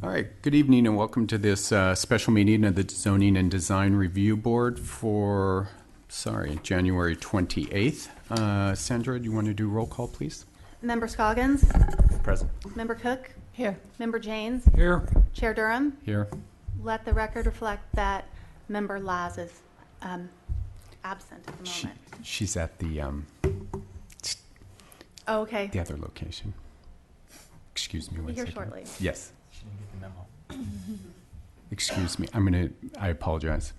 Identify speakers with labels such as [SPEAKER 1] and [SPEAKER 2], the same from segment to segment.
[SPEAKER 1] All right, good evening and welcome to this special meeting of the Zoning and Design Review Board for, January 28th. Sandra, do you want to do roll call, please?
[SPEAKER 2] Member Scoggins?
[SPEAKER 1] Present.
[SPEAKER 2] Member Cook?
[SPEAKER 3] Here.
[SPEAKER 2] Member Janes?
[SPEAKER 4] Here.
[SPEAKER 2] Chair Durham?
[SPEAKER 1] Here.
[SPEAKER 2] Let the record reflect that Member Laz is absent at the moment.
[SPEAKER 1] She's at the
[SPEAKER 2] Oh, okay.
[SPEAKER 1] the other location. Excuse me
[SPEAKER 2] Be
[SPEAKER 1] one
[SPEAKER 2] here
[SPEAKER 1] second.
[SPEAKER 2] shortly.
[SPEAKER 1] Yes.
[SPEAKER 4] She didn't get the memo.
[SPEAKER 1] Excuse me. I apologize.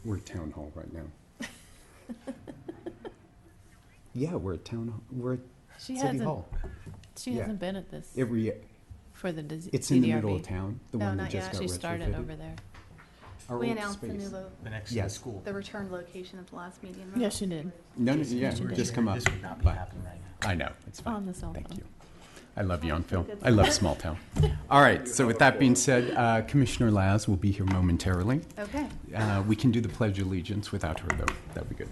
[SPEAKER 1] We're at Town Hall right now. Yeah, we're at Town Hall. We're at City Hall.
[SPEAKER 3] She
[SPEAKER 1] Yeah.
[SPEAKER 3] hasn't been at this for the DRB.
[SPEAKER 1] It's in the middle of town. The
[SPEAKER 2] No,
[SPEAKER 1] one that
[SPEAKER 2] not
[SPEAKER 1] just
[SPEAKER 2] yet.
[SPEAKER 1] got
[SPEAKER 3] She started
[SPEAKER 1] retrofitted.
[SPEAKER 3] over there.
[SPEAKER 1] Our
[SPEAKER 2] We
[SPEAKER 1] old
[SPEAKER 2] announced the
[SPEAKER 1] space.
[SPEAKER 2] new
[SPEAKER 4] The next
[SPEAKER 1] Yes.
[SPEAKER 4] school.
[SPEAKER 2] the return location at the last meeting.
[SPEAKER 3] Yes, she did.
[SPEAKER 1] No, yeah,
[SPEAKER 3] She did.
[SPEAKER 1] just come up.
[SPEAKER 4] This would not be
[SPEAKER 1] Bye.
[SPEAKER 4] happening right now.
[SPEAKER 1] I know, it's fine.
[SPEAKER 3] On the cell
[SPEAKER 1] Thank
[SPEAKER 3] phone.
[SPEAKER 1] you. I love Yountville. I love small town. All right, so with that being said, Commissioner Laz will be here momentarily.
[SPEAKER 2] Okay.
[SPEAKER 1] We can do the Pledge of Allegiance without her, though. That'd be good.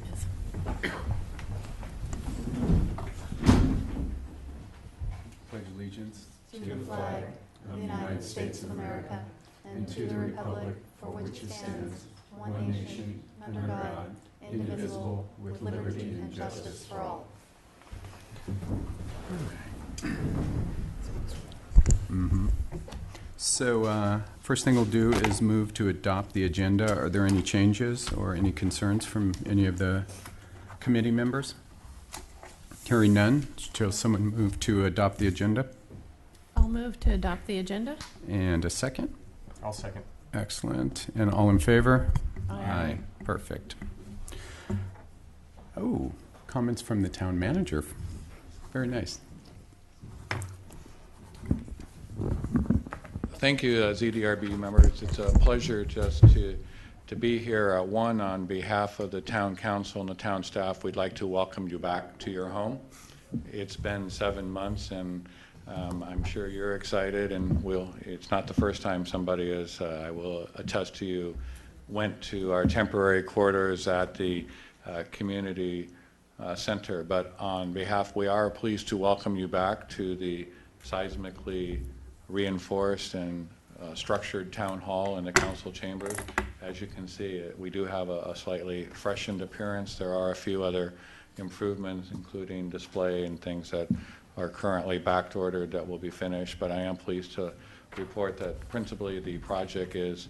[SPEAKER 1] Pledge allegiance
[SPEAKER 2] To the flag of the United States of America and to the republic for which it stands, one nation, under God, indivisible, with liberty and justice for all.
[SPEAKER 1] So first thing we'll do is move to adopt the agenda. Are there any changes or any concerns from any of the committee members? Hearing none, shall someone move to adopt the agenda?
[SPEAKER 3] I'll move to adopt the agenda.
[SPEAKER 1] And a second?
[SPEAKER 4] I'll second.
[SPEAKER 1] Excellent. And all in favor?
[SPEAKER 3] Aye.
[SPEAKER 1] Perfect. Oh, comments from the town manager. Very nice.
[SPEAKER 5] Thank you, ZDRB members. It's a pleasure just to be here. One, on behalf of the town council and the town staff, we'd like to welcome you back to your home. It's been 7 months, and I'm sure you're excited, and it's not the first time somebody is, I will attest to you, went to our temporary quarters at the community center. But on behalf, we are pleased to welcome you back to the seismically reinforced and structured town hall and the council chambers. As you can see, we do have a slightly freshened appearance. There are a few other improvements, including display and things that are currently back ordered that will be finished. But I am pleased to report that principally the project is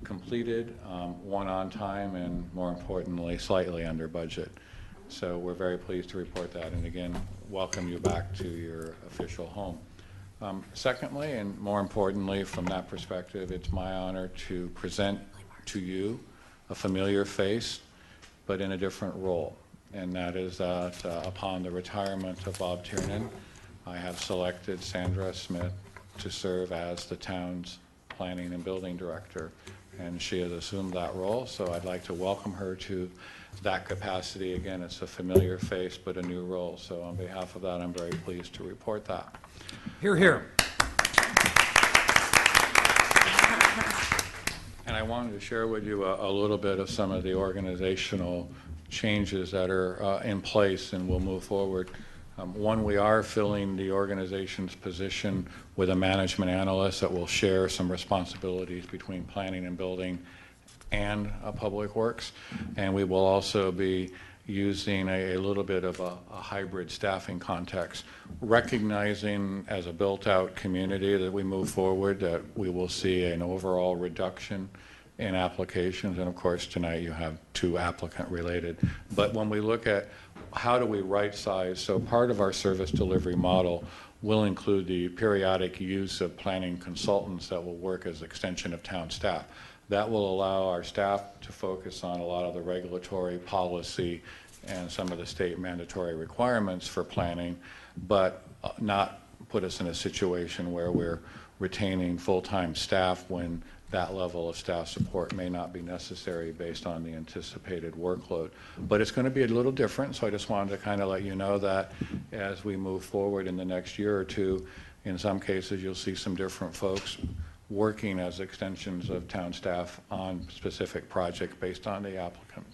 [SPEAKER 5] completed, one on time, and more importantly, slightly under budget. So we're very pleased to report that, and again, welcome you back to your official home. Secondly, and more importantly from that perspective, it's my honor to present to you a familiar face, but in a different role. And that is that upon the retirement of Bob Tiernan, I have selected Sandra Smith to serve as the town's planning and building director. And she has assumed that role, so I'd like to welcome her to that capacity. Again, it's a familiar face, but a new role. So on behalf of that, I'm very pleased to report that.
[SPEAKER 4] Here, here.
[SPEAKER 5] And I wanted to share with you a little bit of some of the organizational changes that are in place and will move forward. One, we are filling the organization's position with a management analyst that will share some responsibilities between planning and building and public works. And we will also be using a little bit of a hybrid staffing context, recognizing as a built-out community that we move forward, that we will see an overall reduction in applications. And of course, tonight you have 2 applicant related. But when we look at how do we right size, so part of our service delivery model will include the periodic use of planning consultants that will work as extension of town staff. That will allow our staff to focus on a lot of the regulatory policy and some of the state mandatory requirements for planning, but not put us in a situation where we're retaining full-time staff when that level of staff support may not be necessary based on the anticipated workload. But it's going to be a little different, so I just wanted to kind of let you know that as we move forward in the next year or two, in some cases you'll see some different folks working as extensions of town staff on specific projects based on the applicant.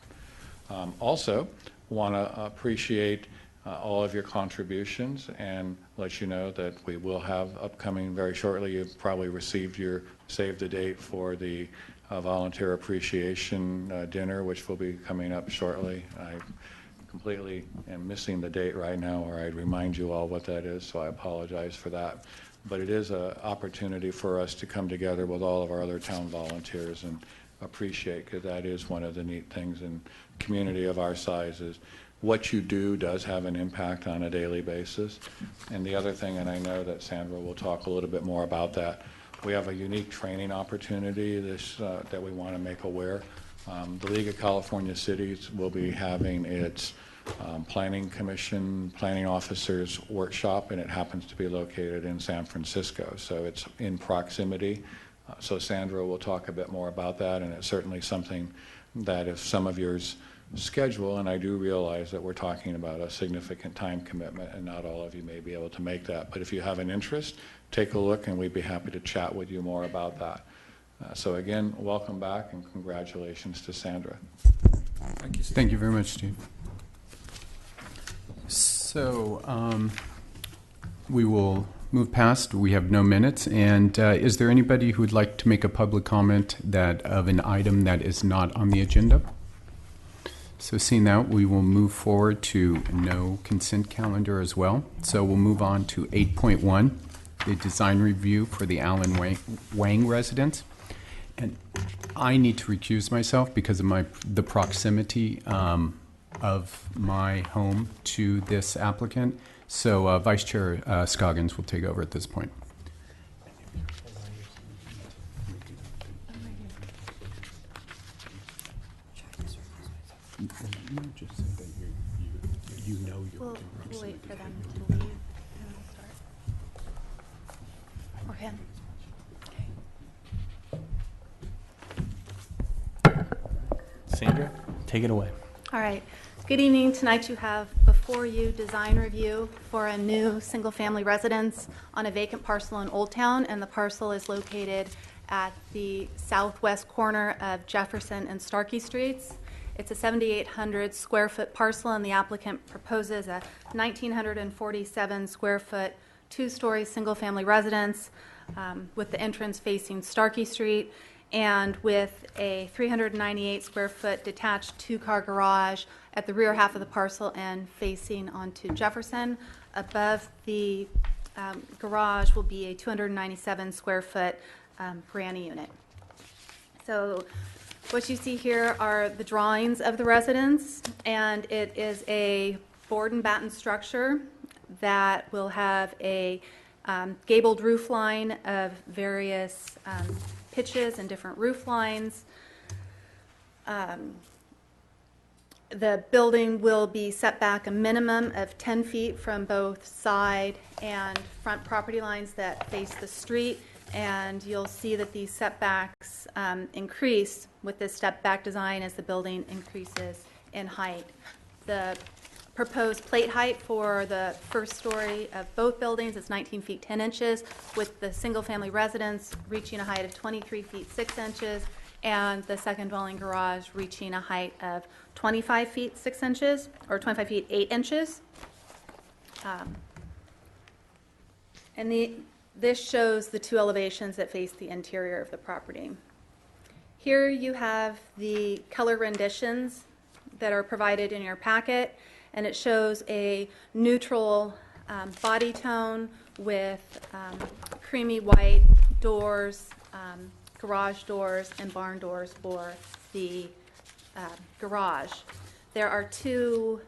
[SPEAKER 5] Also, want to appreciate all of your contributions and let you know that we will have upcoming very shortly. You've probably received your save the date for the volunteer appreciation dinner, which will be coming up shortly. I completely am missing the date right now, or I'd remind you all what that is, so I apologize for that. But it is an opportunity for us to come together with all of our other town volunteers and appreciate, because that is one of the neat things in a community of our size is what you do does have an impact on a daily basis. And the other thing, and I know that Sandra will talk a little bit more about that, we have a unique training opportunity that we want to make aware. The League of California Cities will be having its Planning Commission, Planning Officers Workshop, and it happens to be located in San Francisco. So it's in proximity. So Sandra will talk a bit more about that, and it's certainly something that if some of yours schedule, and I do realize that we're talking about a significant time commitment and not all of you may be able to make that, but if you have an interest, take a look and we'd be happy to chat with you more about that. So again, welcome back and congratulations to Sandra.
[SPEAKER 4] Thank you, Steve.
[SPEAKER 1] Thank you very much, Steve. So we will move past. We have no minutes. And is there anybody who would like to make a public comment of an item that is not on the agenda? So seeing that, we will move forward to no consent calendar as well. So we'll move on to 8.1, the design review for the Alan Wang residence. And I need to recuse myself because of the proximity of my home to this applicant. So Vice Chair Scoggins will take over at this point. Just say that you know you're
[SPEAKER 2] We'll
[SPEAKER 1] within
[SPEAKER 2] we'll wait
[SPEAKER 1] proximity.
[SPEAKER 2] for them to leave, and we'll start. Or him.
[SPEAKER 4] Sandra, take it away.
[SPEAKER 2] All right. Good evening. Tonight you have before you design review for a new single-family residence on a vacant parcel in Old Town, and the parcel is located at the southwest corner of Jefferson and Starkey Streets. It's a 7,800 square foot parcel, and the applicant proposes a 1,947 square foot two-story single-family residence with the entrance facing Starkey Street and with a 398 square foot detached two-car garage at the rear half of the parcel and facing onto Jefferson. Above the garage will be a 297 square foot granny unit. So what you see here are the drawings of the residence, and it is a board and batten structure that will have a gabled roof line of various pitches and different roof lines. The building will be set back a minimum of 10 feet from both side and front property lines that face the street, and you'll see that these setbacks increase with this step back design as the building increases in height. The proposed plate height for the first story of both buildings is 19 feet 10 inches, with the single family residence reaching a height of 23 feet 6 inches and the second dwelling garage reaching a height of 25 feet 6 inches, or 25 feet 8 inches. This shows the two elevations that face the interior of the property. Here you have the color renditions that are provided in your packet, and it shows a neutral body tone with creamy white doors, garage doors, and barn doors for the garage. There are two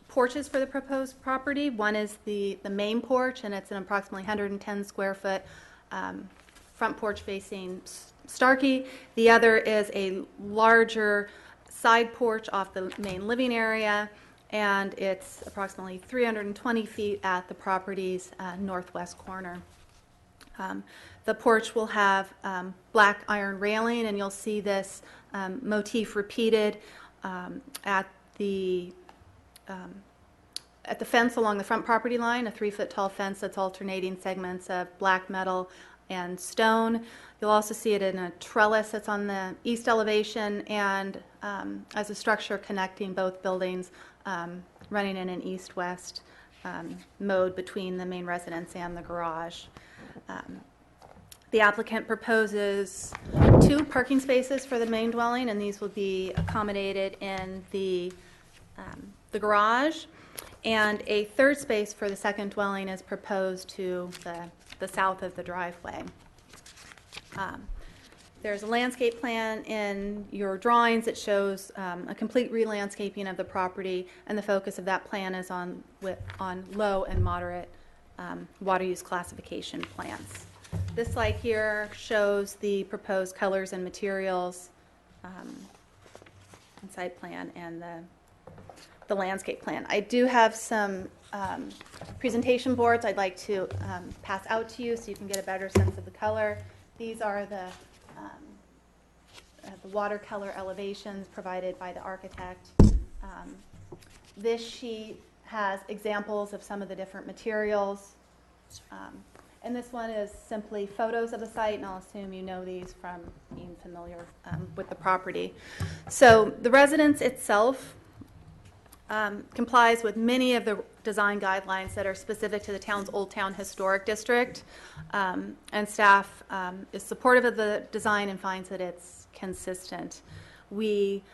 [SPEAKER 2] porches for the proposed property. One is the main porch, and it's an approximately 110 square foot front porch facing Starkey. The other is a larger side porch off the main living area, and it's approximately 320 feet at the property's northwest corner. The porch will have black iron railing, and you'll see this motif repeated at the fence along the front property line, a 3-foot tall fence that's alternating segments of black metal and stone. You'll also see it in a trellis that's on the east elevation, and as a structure connecting both buildings running in an east-west mode between the main residence and the garage. The applicant proposes 2 parking spaces for the main dwelling, and these will be accommodated in the garage. And a 3rd space for the second dwelling is proposed to the south of the driveway. There's a landscape plan in your drawings that shows a complete re-landscaping of the property, and the focus of that plan is on low and moderate water use classification plants. This slide here shows the proposed colors and materials and site plan and the landscape plan. I do have some presentation boards I'd like to pass out to you so you can get a better sense of the color. These are the watercolor elevations provided by the architect. This sheet has examples of some of the different materials. And this one is simply photos of the site, and I'll assume you know these from being familiar with the property. So the residence itself complies with many of the design guidelines that are specific to the town's Old Town Historic District, and staff is supportive of the design and finds that it's consistent. We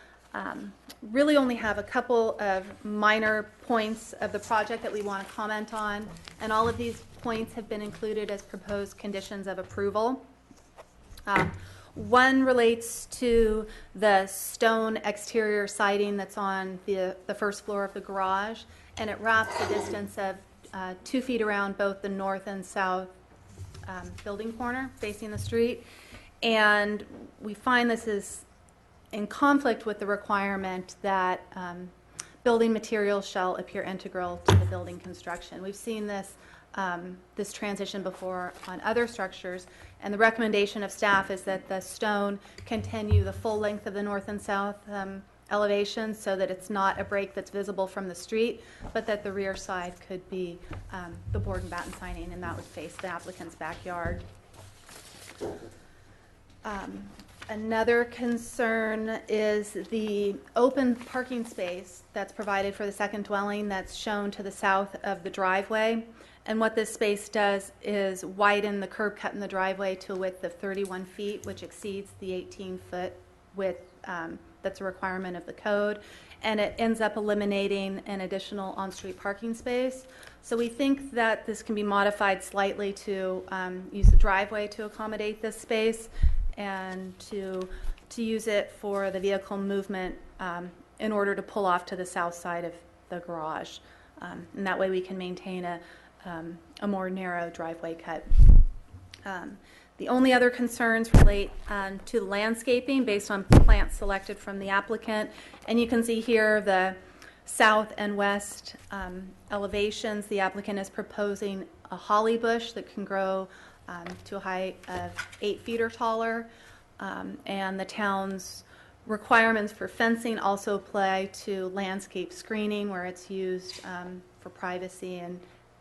[SPEAKER 2] really only have a couple of minor points of the project that we want to comment on, and all of these points have been included as proposed conditions of approval. One relates to the stone exterior siding that's on the first floor of the garage, and it wraps a distance of 2 feet around both the north and south building corner facing the street. And we find this is in conflict with the requirement that building materials shall appear integral to the building construction. We've seen this transition before on other structures, and the recommendation of staff is that the stone continue the full length of the north and south elevations so that it's not a break that's visible from the street, but that the rear side could be the board and batten siding, and that would face the applicant's backyard. Another concern is the open parking space that's provided for the second dwelling that's shown to the south of the driveway. And what this space does is widen the curb cut in the driveway to a width of 31 feet, which exceeds the 18-foot width that's a requirement of the code. And it ends up eliminating an additional on-street parking space. So we think that this can be modified slightly to use the driveway to accommodate this space, and to use it for the vehicle movement in order to pull off to the south side of the garage. And that way we can maintain a more narrow driveway cut. The only other concerns relate to the landscaping based on plants selected from the applicant. And you can see here the south and west elevations. The applicant is proposing a holly bush that can grow to a height of 8 feet or taller. And the town's requirements for fencing also apply to landscape screening, where it's used for privacy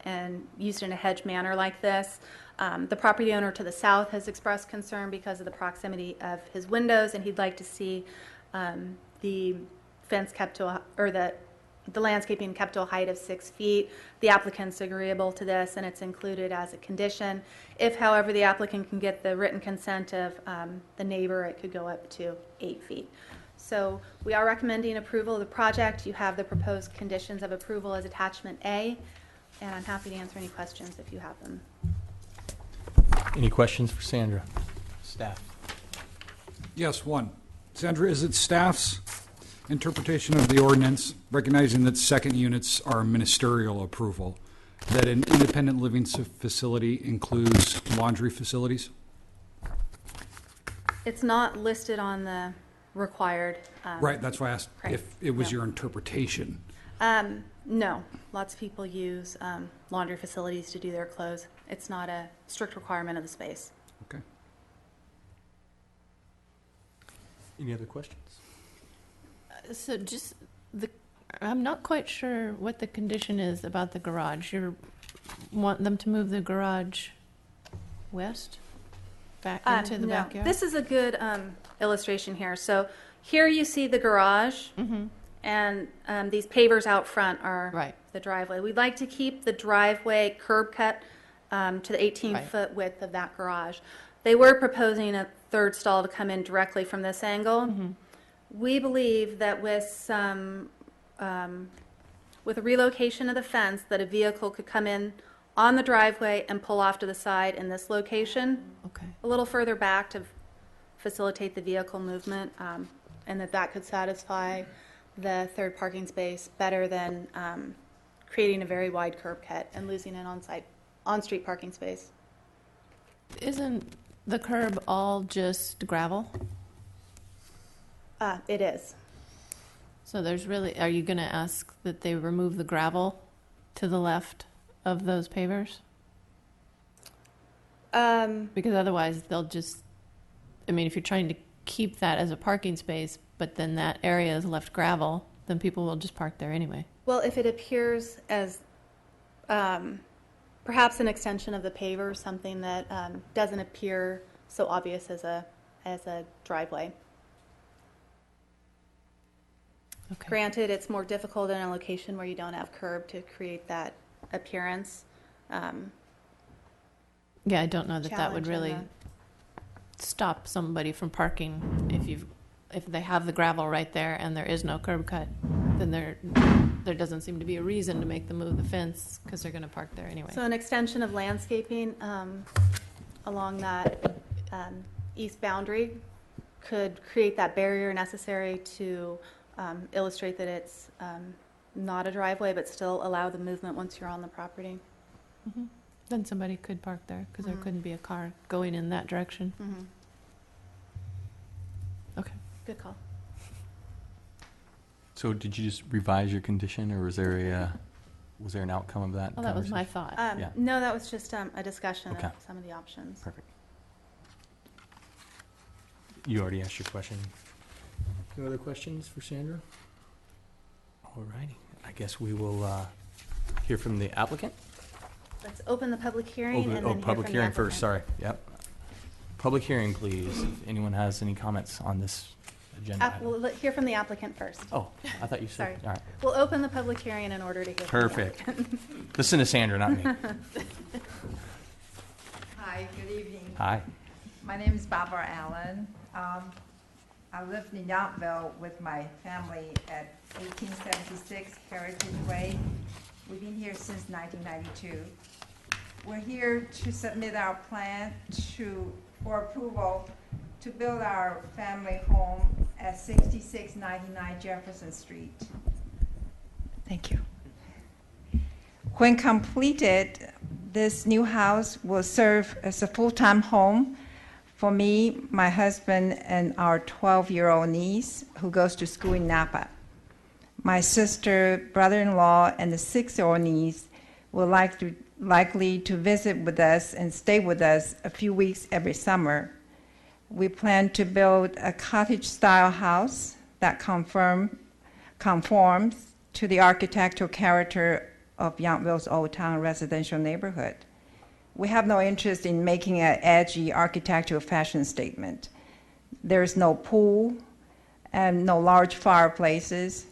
[SPEAKER 2] and used in a hedge manner like this. The property owner to the south has expressed concern because of the proximity of his windows, and he'd like to see the fence kept to the landscaping kept to a height of 6 feet. The applicant's agreeable to this, and it's included as a condition. If, however, the applicant can get the written consent of the neighbor, it could go up to 8 feet. So we are recommending approval of the project. You have the proposed conditions of approval as attachment A, and I'm happy to answer any questions if you have them.
[SPEAKER 4] Any questions for Sandra? Staff?
[SPEAKER 6] Yes, one. Sandra, is it staff's interpretation of the ordinance, recognizing that second units are ministerial approval, that an independent living facility includes laundry facilities?
[SPEAKER 2] It's not listed on the required.
[SPEAKER 6] Right, that's why I asked
[SPEAKER 2] Right.
[SPEAKER 6] if it was
[SPEAKER 2] No.
[SPEAKER 6] your interpretation.
[SPEAKER 2] No, lots of people use laundry facilities to do their clothes. It's not a strict requirement of the space.
[SPEAKER 6] Okay.
[SPEAKER 4] Any other questions?
[SPEAKER 3] So just I'm not quite sure what the condition is about the garage. You want them to move the garage west, back into the
[SPEAKER 2] No.
[SPEAKER 3] backyard?
[SPEAKER 2] This is a good illustration here. So here you see the garage,
[SPEAKER 3] Mm-hmm.
[SPEAKER 2] and these pavers out front are
[SPEAKER 3] Right.
[SPEAKER 2] the driveway. We'd like to keep the driveway curb cut to the 18-foot
[SPEAKER 3] Right.
[SPEAKER 2] width of that garage. They were proposing a third stall to come in directly from this angle. We believe that with some, with a relocation of the fence, that a vehicle could come in on the driveway and pull off to the side in this location,
[SPEAKER 3] Okay.
[SPEAKER 2] a little further back to facilitate the vehicle movement, and that could satisfy the third parking space better than creating a very wide curb cut and losing an on-street parking space.
[SPEAKER 3] Isn't the curb all just gravel?
[SPEAKER 2] It is.
[SPEAKER 3] So there's really, are you going to ask that they remove the gravel to the left of those pavers? Because otherwise they'll just, I mean, if you're trying to keep that as a parking space, but then that area is left gravel, then people will just park there anyway.
[SPEAKER 2] Well, if it appears as perhaps an extension of the paver, something that doesn't appear so obvious as a driveway.
[SPEAKER 3] Okay.
[SPEAKER 2] Granted, it's more difficult in a location where you don't have curb to create that appearance.
[SPEAKER 3] Yeah, I don't know that that would
[SPEAKER 2] Challenge in
[SPEAKER 3] really stop somebody from parking if they have the gravel right there and there is no curb cut, then there doesn't seem to be a reason to make them move the fence because they're going to park there anyway.
[SPEAKER 2] So an extension of landscaping along that east boundary could create that barrier necessary to illustrate that it's not a driveway, but still allow the movement once you're on the property.
[SPEAKER 3] Then somebody could park there because there
[SPEAKER 2] Mhm.
[SPEAKER 3] couldn't be a car going in that direction.
[SPEAKER 2] Mm-hmm.
[SPEAKER 3] Okay.
[SPEAKER 2] Good call.
[SPEAKER 4] So did you just revise your condition, or was there an outcome of that?
[SPEAKER 3] Well, that was my
[SPEAKER 4] conversation?
[SPEAKER 3] thought.
[SPEAKER 4] Yeah.
[SPEAKER 2] No, that was just a discussion
[SPEAKER 4] Okay.
[SPEAKER 2] of some of the options.
[SPEAKER 4] Perfect. You already asked your question. No other questions for Sandra? All righty. I guess we will hear from the applicant.
[SPEAKER 2] Let's open the public hearing and then hear
[SPEAKER 4] Public
[SPEAKER 2] from the
[SPEAKER 4] hearing first,
[SPEAKER 2] applicant.
[SPEAKER 4] sorry. Yep. Public hearing, please. If anyone has any comments on this agenda item.
[SPEAKER 2] We'll hear from the applicant first.
[SPEAKER 4] Oh, I thought you
[SPEAKER 2] Sorry.
[SPEAKER 4] said, all right.
[SPEAKER 2] We'll open the public hearing in order to hear from the
[SPEAKER 4] Perfect.
[SPEAKER 2] applicant.
[SPEAKER 4] Listen to Sandra, not me.
[SPEAKER 7] Hi, good evening.
[SPEAKER 4] Hi.
[SPEAKER 7] My name is Barbara Allen. I lived in Yountville with my family at 1876 Heritage Way. We've been here since 1992. We're here to submit our plan for approval to build our family home at 6699 Jefferson Street. Thank you. When completed, this new house will serve as a full-time home for me, my husband, and our 12-year-old niece who goes to school in Napa. My sister, brother-in-law, and the 6-year-old niece will likely to visit with us and stay with us a few weeks every summer. We plan to build a cottage-style house that conforms to the architectural character of Yountville's Old Town residential neighborhood. We have no interest in making an edgy architectural fashion statement. There's no pool and no large fireplaces.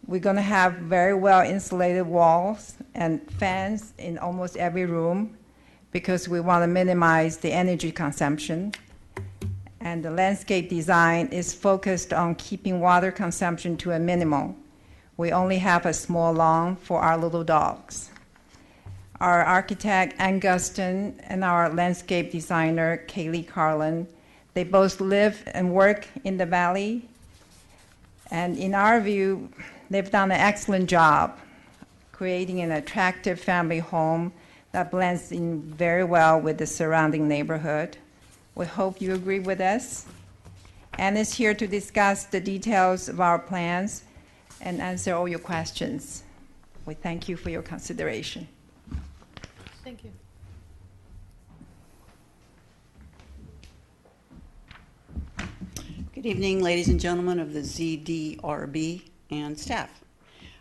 [SPEAKER 7] We're going to have very well insulated walls and fans in almost every room because we want to minimize the energy consumption. And the landscape design is focused on keeping water consumption to a minimum. We only have a small lawn for our little dogs. Our architect, Anguston, and our landscape designer, Kaylee Carlin, they both live and work in the valley. And in our view, they've done an excellent job creating an attractive family home that blends in very well with the surrounding neighborhood. We hope you agree with us. Anne is here to discuss the details of our plans and answer all your questions. We thank you for your consideration.
[SPEAKER 3] Thank you.
[SPEAKER 8] Good evening, ladies and gentlemen of the ZDRB and staff.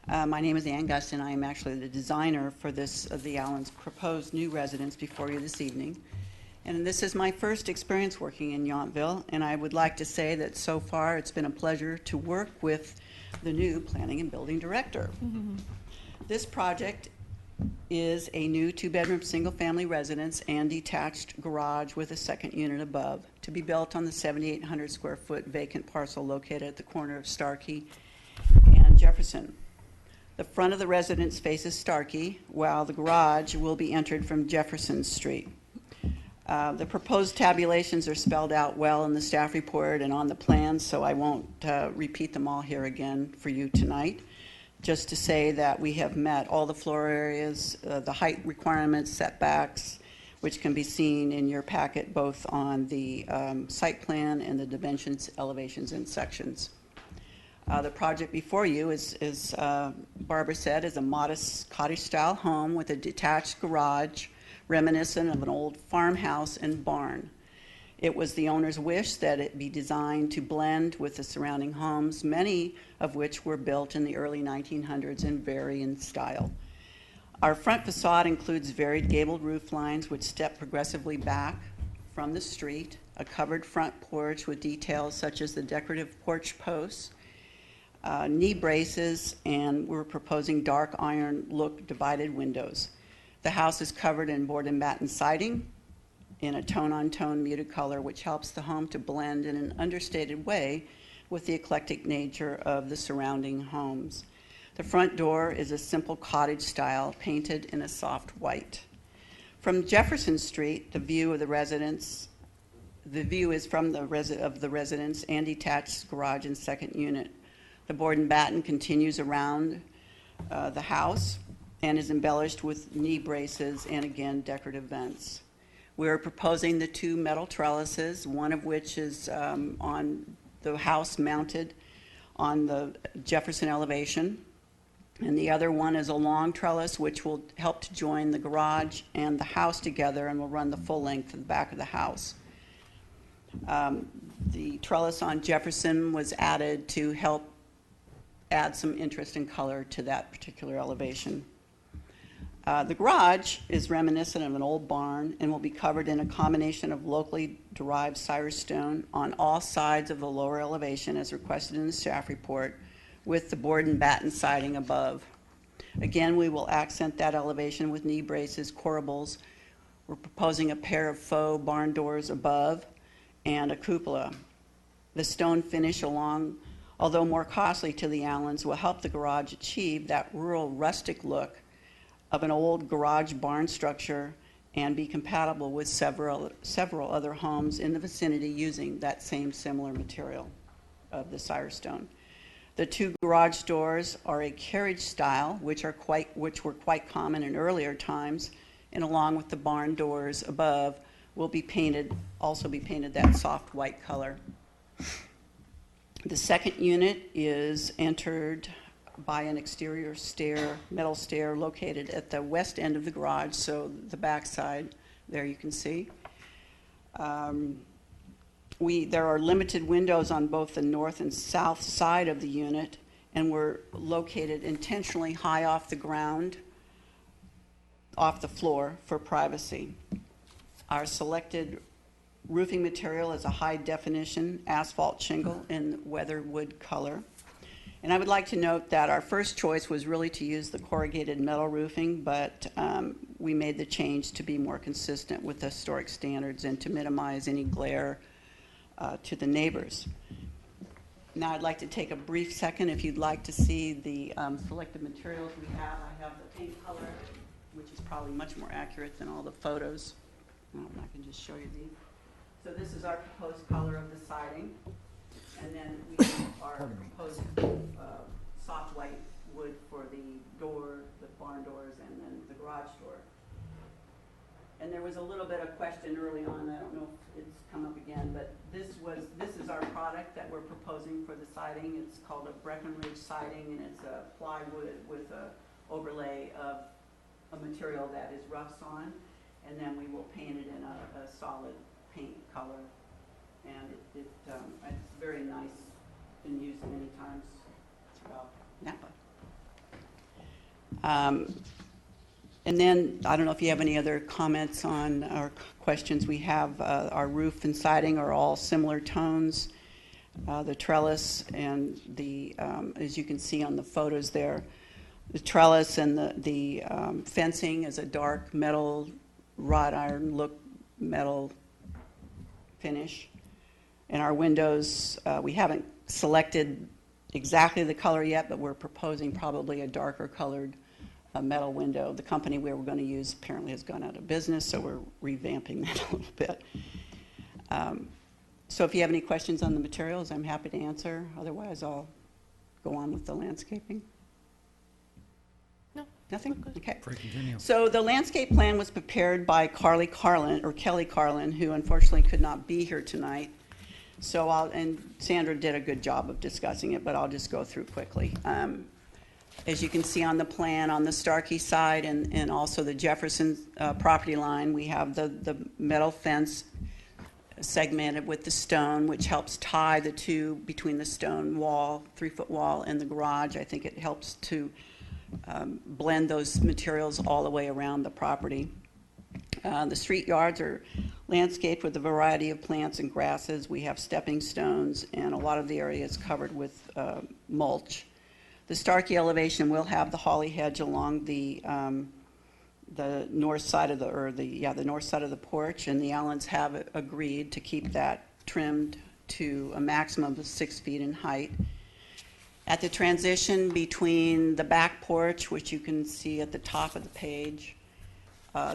[SPEAKER 8] My name is Ann Guston. I am actually the designer for the Allen's proposed new residence before you this evening. And this is my first experience working in Yountville, and I would like to say that so far it's been a pleasure to work with the new Planning and Building Director. This project is a new two-bedroom, single-family residence and detached garage with a second unit above to be built on the 7,800 square foot vacant parcel located at the corner of Starkey and Jefferson. The front of the residence faces Starkey, while the garage will be entered from Jefferson Street. The proposed tabulations are spelled out well in the staff report and on the plans, so I won't repeat them all here again for you tonight. Just to say that we have met all the floor areas, the height requirements, setbacks, which can be seen in your packet both on the site plan and the dimensions, elevations, and sections. The project before you is, Barbara said, is a modest cottage-style home with a detached garage reminiscent of an old farmhouse and barn. It was the owner's wish that it be designed to blend with the surrounding homes, many of which were built in the early 1900s and vary in style. Our front facade includes varied gabled roof lines which step progressively back from the street, a covered front porch with details such as the decorative porch posts, knee braces, and we're proposing dark iron look divided windows. The house is covered in board and batten siding in a tone-on-tone muted color, which helps the home to blend in an understated way with the eclectic nature of the surrounding homes. The front door is a simple cottage style painted in a soft white. From Jefferson Street, the view is from the residence and detached garage and second unit. The board and batten continues around the house and is embellished with knee braces and, again, decorative vents. We are proposing the two metal trellises, one of which is on the house mounted on the Jefferson elevation, and the other one is a long trellis which will help to join the garage and the house together and will run the full length of the back of the house. The trellis on Jefferson was added to help add some interest and color to that particular elevation. The garage is reminiscent of an old barn and will be covered in a combination of locally derived Cyrus stone on all sides of the lower elevation as requested in the staff report, with the board and batten siding above. Again, we will accent that elevation with knee braces, corbels. We're proposing a pair of faux barn doors above and a cupola. The stone finish although more costly to the Allens, will help the garage achieve that rural rustic look of an old garage barn structure and be compatible with several other homes in the vicinity using that same similar material of the Cyrus stone. The two garage doors are a carriage style, which were quite common in earlier times, and along with the barn doors above will also be painted that soft white color. The second unit is entered by an exterior metal stair located at the west end of the garage, so the back side there you can see. There are limited windows on both the north and south side of the unit, and we're located intentionally high off the ground, off the floor for privacy. Our selected roofing material is a high definition asphalt shingle in weatherwood color. And I would like to note that our first choice was really to use the corrugated metal roofing, but we made the change to be more consistent with the historic standards and to minimize any glare to the neighbors. Now I'd like to take a brief second if you'd like to see the selected materials we have. I have the paint color, which is probably much more accurate than all the photos. I can just show you these. So this is our proposed color of the siding. And then we are proposing soft white wood for the door, the barn doors, and then the garage door. And there was a little bit of question early on, I don't know if it's come up again, but this is our product that we're proposing for the siding. It's called a Breckenridge siding, and it's a plywood with a overlay of a material that is rough sawn, and then we will paint it in a solid paint color. And it's very nice, been used many times throughout Napa. And then, I don't know if you have any other comments on our questions. We have our roof and siding are all similar tones. The trellis and the, as you can see on the photos there, the trellis and the fencing is a dark metal, wrought iron look metal finish. And our windows, we haven't selected exactly the color yet, but we're proposing probably a darker colored metal window. The company we were going to use apparently has gone out of business, so we're revamping that a little bit. So if you have any questions on the materials, I'm happy to answer. Otherwise, I'll go on with the landscaping.
[SPEAKER 3] No.
[SPEAKER 8] Nothing? Okay.
[SPEAKER 6] Pray continue.
[SPEAKER 8] So the landscape plan was prepared by Kelly Carlin, who unfortunately could not be here tonight. So and Sandra did a good job of discussing it, but I'll just go through quickly. As you can see on the plan, on the Starkey side and also the Jefferson property line, we have the metal fence segmented with the stone, which helps tie the two between the stone wall, 3-foot wall, and the garage. I think it helps to blend those materials all the way around the property. The street yards are landscaped with a variety of plants and grasses. We have stepping stones, and a lot of the area is covered with mulch. The Starkey elevation will have the holly hedge along the north side of the north side of the porch, and the Allens have agreed to keep that trimmed to a maximum of 6 feet in height. At the transition between the back porch, which you can see at the top of the page,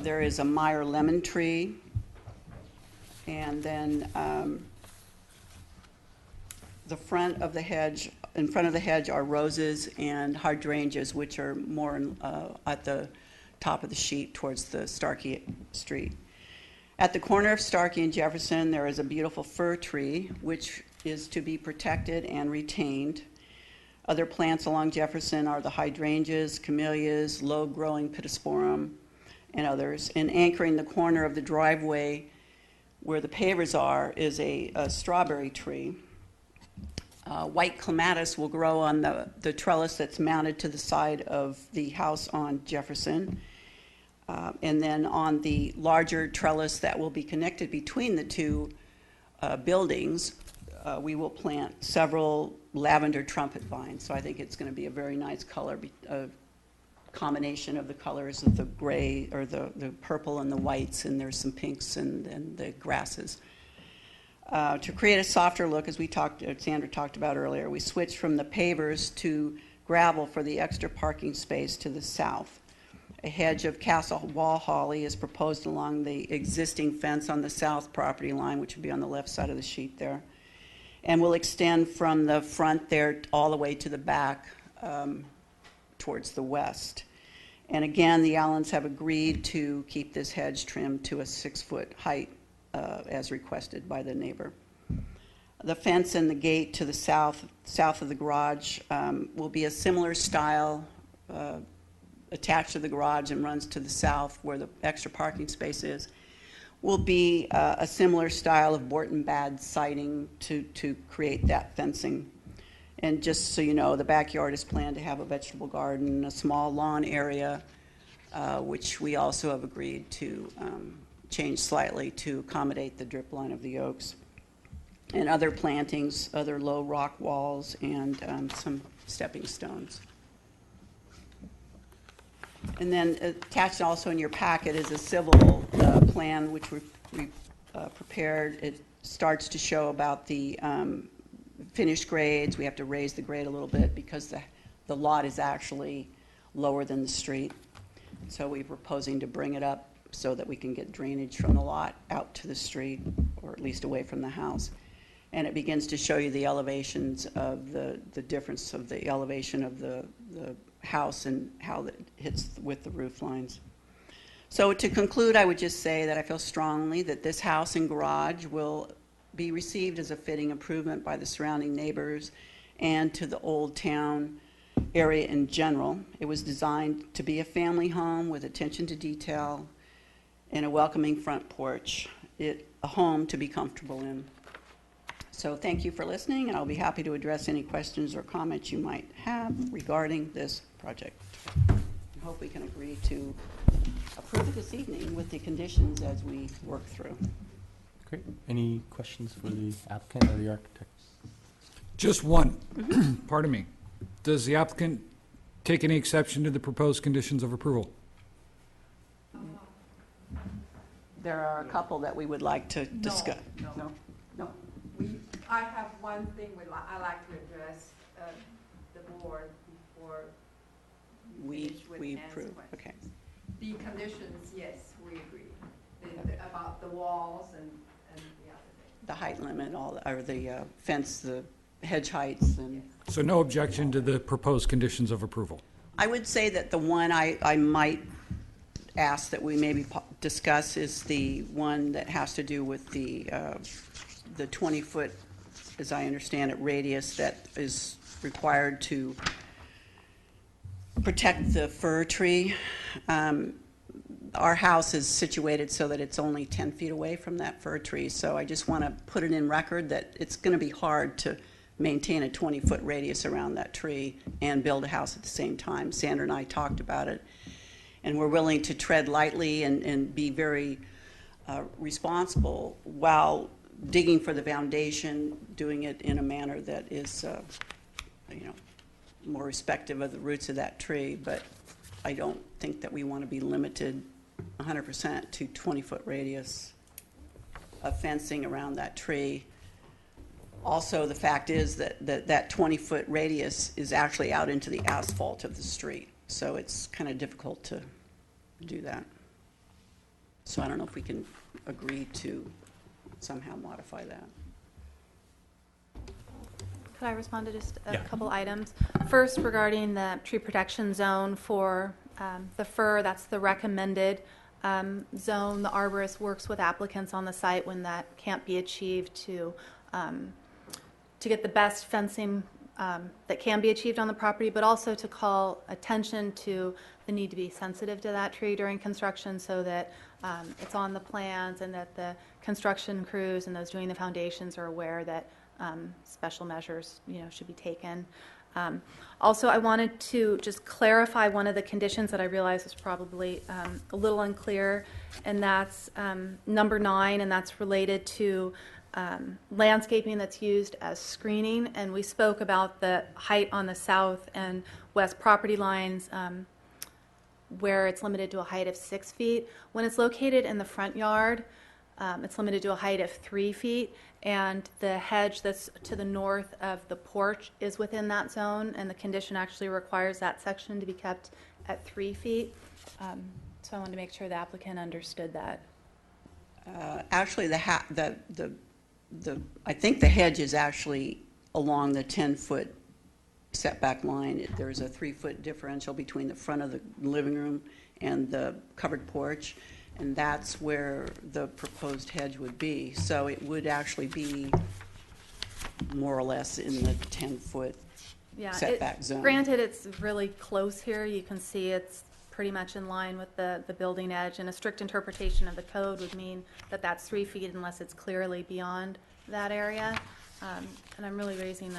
[SPEAKER 8] there is a Meyer lemon tree, and then the front of the hedge. In front of the hedge are roses and hydrangeas, which are more at the top of the sheet towards the Starkey Street. At the corner of Starkey and Jefferson, there is a beautiful fir tree, which is to be protected and retained. Other plants along Jefferson are the hydrangeas, camellias, low-growing pittosporum, and others. And anchoring the corner of the driveway where the pavers are is a strawberry tree. White clematis will grow on the trellis that's mounted to the side of the house on Jefferson. And then on the larger trellis that will be connected between the two buildings, we will plant several lavender trumpet vines. So I think it's going to be a very nice color, combination of the colors of the gray or the purple and the whites, and there's some pinks and the grasses. To create a softer look, as Sandra talked about earlier, we switched from the pavers to gravel for the extra parking space to the south. A hedge of castle wall holly is proposed along the existing fence on the south property line, which would be on the left side of the sheet there, and will extend from the front there all the way to the back towards the west. And again, the Allens have agreed to keep this hedge trimmed to a 6-foot height as requested by the neighbor. The fence and the gate to the south of the garage will be a similar style attached to the garage and runs to the south where the extra parking space is. Will be a similar style of Borton Bad siding to create that fencing. And just so you know, the backyard is planned to have a vegetable garden, a small lawn area, which we also have agreed to change slightly to accommodate the drip line of the oaks, and other plantings, other low rock walls, and some stepping stones. And then attached also in your packet is a civil plan which we prepared. It starts to show about the finished grades. We have to raise the grade a little bit because the lot is actually lower than the street. So we're proposing to bring it up so that we can get drainage from the lot out to the street, or at least away from the house. And it begins to show you the elevations of the difference of the elevation of the house and how it hits with the roof lines. So to conclude, I would just say that I feel strongly that this house and garage will be received as a fitting improvement by the surrounding neighbors and to the Old Town area in general. It was designed to be a family home with attention to detail and a welcoming front porch. A home to be comfortable in. So thank you for listening, and I'll be happy to address any questions or comments you might have regarding this project. I hope we can agree to approve it this evening with the conditions as we work through.
[SPEAKER 4] Great. Any questions for the applicant or the architect?
[SPEAKER 6] Just one, pardon me. Does the applicant take any exception to the proposed conditions of approval?
[SPEAKER 8] There are a couple that we would like to discuss.
[SPEAKER 9] No.
[SPEAKER 8] No?
[SPEAKER 9] I have one thing I like to address the board before
[SPEAKER 8] We
[SPEAKER 9] finish with
[SPEAKER 8] approve,
[SPEAKER 9] answer
[SPEAKER 8] okay.
[SPEAKER 9] questions. The conditions, yes, we agree. About the walls and the other things.
[SPEAKER 8] The height limit, or the fence, the hedge heights, and
[SPEAKER 6] So no objection to the proposed conditions of approval?
[SPEAKER 8] I would say that the one I might ask that we maybe discuss is the one that has to do with the 20-foot, as I understand it, radius that is required to protect the fir tree. Our house is situated so that it's only 10 feet away from that fir tree, so I just want to put it in record that it's going to be hard to maintain a 20-foot radius around that tree and build a house at the same time. Sandra and I talked about it, and we're willing to tread lightly and be very responsible while digging for the foundation, doing it in a manner that is, more respective of the roots of that tree. But I don't think that we want to be limited 100% to 20-foot radius of fencing around that tree. Also, the fact is that 20-foot radius is actually out into the asphalt of the street, so it's kind of difficult to do that. So I don't know if we can agree to somehow modify that.
[SPEAKER 2] Could I respond to just a
[SPEAKER 4] Yeah.
[SPEAKER 2] couple items? First, regarding the tree protection zone for the fir, that's the recommended zone. The arborist works with applicants on the site when that can't be achieved to get the best fencing that can be achieved on the property, but also to call attention to the need to be sensitive to that tree during construction so that it's on the plans and that the construction crews and those doing the foundations are aware that special measures, should be taken. Also, I wanted to just clarify one of the conditions that I realized was probably a little unclear, and that's number 9, and that's related to landscaping that's used as screening. And we spoke about the height on the south and west property lines where it's limited to a height of 6 feet. When it's located in the front yard, it's limited to a height of 3 feet, and the hedge that's to the north of the porch is within that zone, and the condition actually requires that section to be kept at 3 feet. So I wanted to make sure the applicant understood that.
[SPEAKER 8] Actually, I think the hedge is actually along the 10-foot setback line. There's a 3-foot differential between the front of the living room and the covered porch, and that's where the proposed hedge would be. So it would actually be more or less in the 10-foot setback zone.
[SPEAKER 2] Granted, it's really close here. You can see it's pretty much in line with the building edge, and a strict interpretation of the code would mean that that's 3 feet unless it's clearly beyond that area. And I'm really raising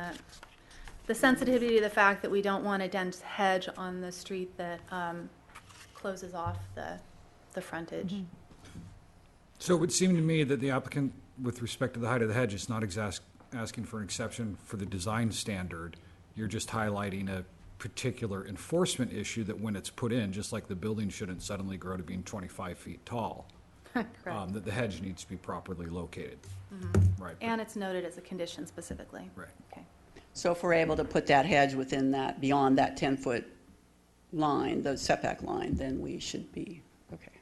[SPEAKER 2] the sensitivity to the fact that we don't want a dense hedge on the street that closes off the frontage.
[SPEAKER 6] So it would seem to me that the applicant, with respect to the height of the hedge, is not asking for an exception for the design standard. You're just highlighting a particular enforcement issue that when it's put in, just like the building shouldn't suddenly grow to being 25 feet tall,
[SPEAKER 2] Correct.
[SPEAKER 6] that the hedge needs to be properly located. Right.
[SPEAKER 2] And it's noted as a condition specifically.
[SPEAKER 6] Right.
[SPEAKER 2] Okay.
[SPEAKER 8] So if we're able to put that hedge within that, beyond that 10-foot line, the setback line, then we should be okay.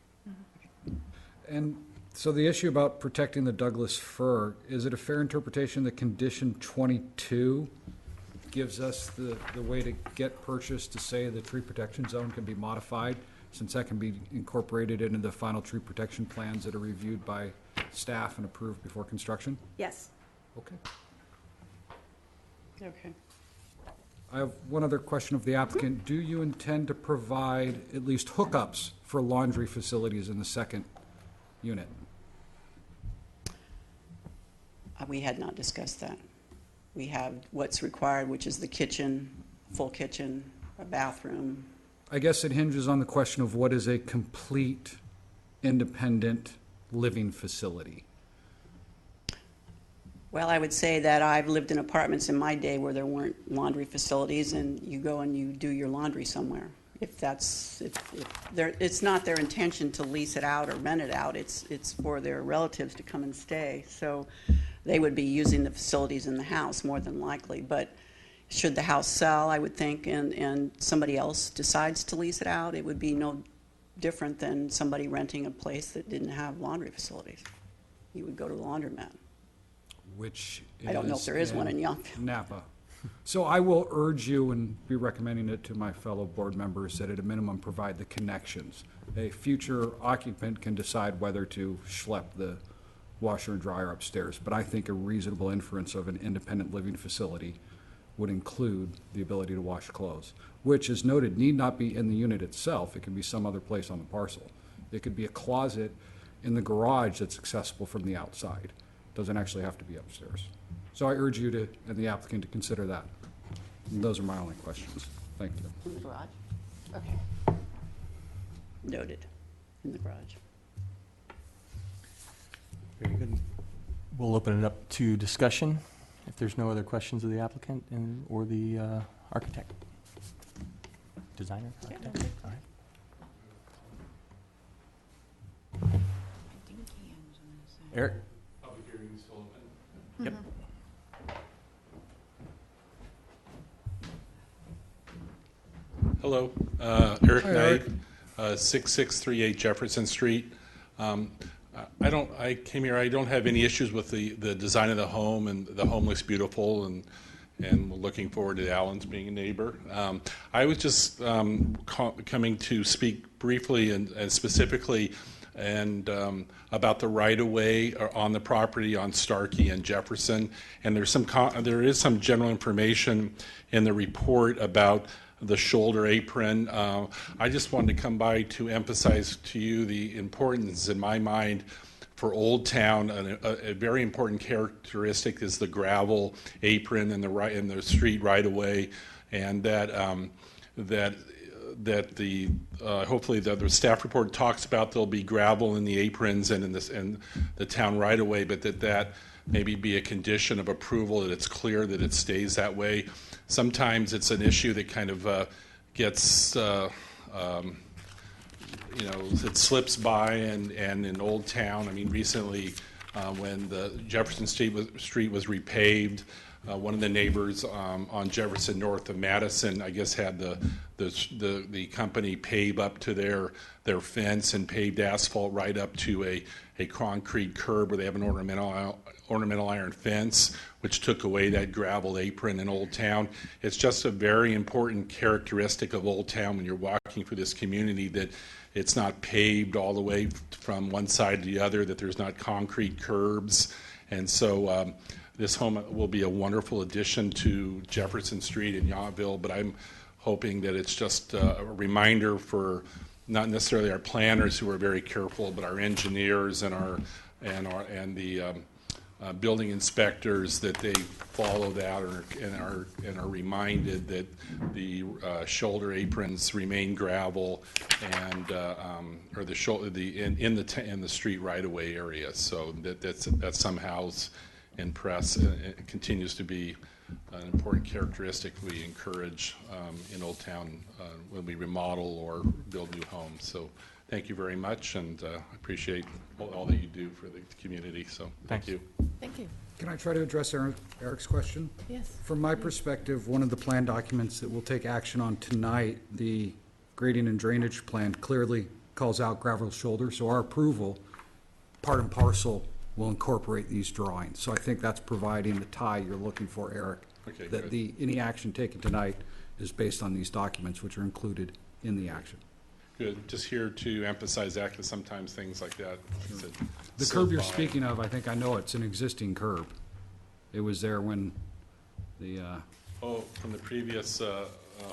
[SPEAKER 6] And so the issue about protecting the Douglas fir, is it a fair interpretation that condition 22 gives us the way to get purchase to say the tree protection zone can be modified, since that can be incorporated into the final tree protection plans that are reviewed by staff and approved before construction?
[SPEAKER 2] Yes.
[SPEAKER 6] Okay.
[SPEAKER 8] Okay.
[SPEAKER 6] I have one other question of the applicant. Do you intend to provide at least hookups for laundry facilities in the second unit?
[SPEAKER 8] We had not discussed that. We have what's required, which is the kitchen, full kitchen, a bathroom,
[SPEAKER 6] I guess it hinges on the question of what is a complete independent living facility.
[SPEAKER 8] Well, I would say that I've lived in apartments in my day where there weren't laundry facilities, and you go and you do your laundry somewhere. If it's not their intention to lease it out or rent it out, it's for their relatives to come and stay. So they would be using the facilities in the house more than likely. But should the house sell, I would think, and somebody else decides to lease it out, it would be no different than somebody renting a place that didn't have laundry facilities. You would go to the laundromat.
[SPEAKER 6] Which
[SPEAKER 8] I don't know if there is one in Yountville.
[SPEAKER 6] Napa. So I will urge you and be recommending it to my fellow board members that at a minimum provide the connections. A future occupant can decide whether to schlep the washer and dryer upstairs, but I think a reasonable inference of an independent living facility would include the ability to wash clothes, which, as noted, need not be in the unit itself. It can be some other place on the parcel. It could be a closet in the garage that's accessible from the outside. Doesn't actually have to be upstairs. So I urge you to, and the applicant, to consider that. And those are my only questions. Thank you.
[SPEAKER 8] In the garage? Okay. Noted. In the garage.
[SPEAKER 4] Very good. We'll open it up to discussion if there's no other questions of the applicant or the architect. Designer? Architect? All right. Eric?
[SPEAKER 5] Public hearing is still open.
[SPEAKER 4] Yep.
[SPEAKER 10] Hello, Eric
[SPEAKER 6] Hi,
[SPEAKER 10] Knight,
[SPEAKER 6] Eric.
[SPEAKER 10] 6638 Jefferson Street. I came here, I don't have any issues with the design of the home, and the home looks beautiful, and we're looking forward to Alan's being a neighbor. I was just coming to speak briefly and specifically about the right-of-way on the property on Starkey and Jefferson, and there is some general information in the report about the shoulder apron. I just wanted to come by to emphasize to you the importance, in my mind, for Old Town. A very important characteristic is the gravel apron in the street right-of-way, and that hopefully the staff report talks about there'll be gravel in the aprons and in the town right-of-way, but that maybe be a condition of approval, that it's clear that it stays that way. Sometimes it's an issue that kind of gets, it slips by, and in Old Town, I mean, recently when the Jefferson Street was repaved, one of the neighbors on Jefferson north of Madison, I guess, had the company pave up to their fence and paved asphalt right up to a concrete curb where they have an ornamental iron fence, which took away that gravel apron in Old Town. It's just a very important characteristic of Old Town when you're walking through this community, that it's not paved all the way from one side to the other, that there's not concrete curbs. And so this home will be a wonderful addition to Jefferson Street in Yountville, but I'm hoping that it's just a reminder for not necessarily our planners, who are very careful, but our engineers and the building inspectors, that they follow that and are reminded that the shoulder aprons remain gravel and or the shoulder in the street right-of-way area. So that somehow in press it continues to be an important characteristic we encourage in Old Town when we remodel or build new homes. So thank you very much, and I appreciate all that you do for the community. So thank you.
[SPEAKER 3] Thank you.
[SPEAKER 6] Can I try to address Eric's question?
[SPEAKER 3] Yes.
[SPEAKER 6] From my perspective, one of the plan documents that we'll take action on tonight, the grading and drainage plan, clearly calls out gravel shoulder, so our approval, part and parcel, will incorporate these drawings. So I think that's providing the tie you're looking for, Eric.
[SPEAKER 10] Okay,
[SPEAKER 6] that
[SPEAKER 10] good.
[SPEAKER 6] any action taken tonight is based on these documents, which are included in the action.
[SPEAKER 10] Good. Just here to emphasize that, because sometimes things like that.
[SPEAKER 6] The curb you're speaking of, I think I know it's an existing curb. It was there when the,
[SPEAKER 10] From the previous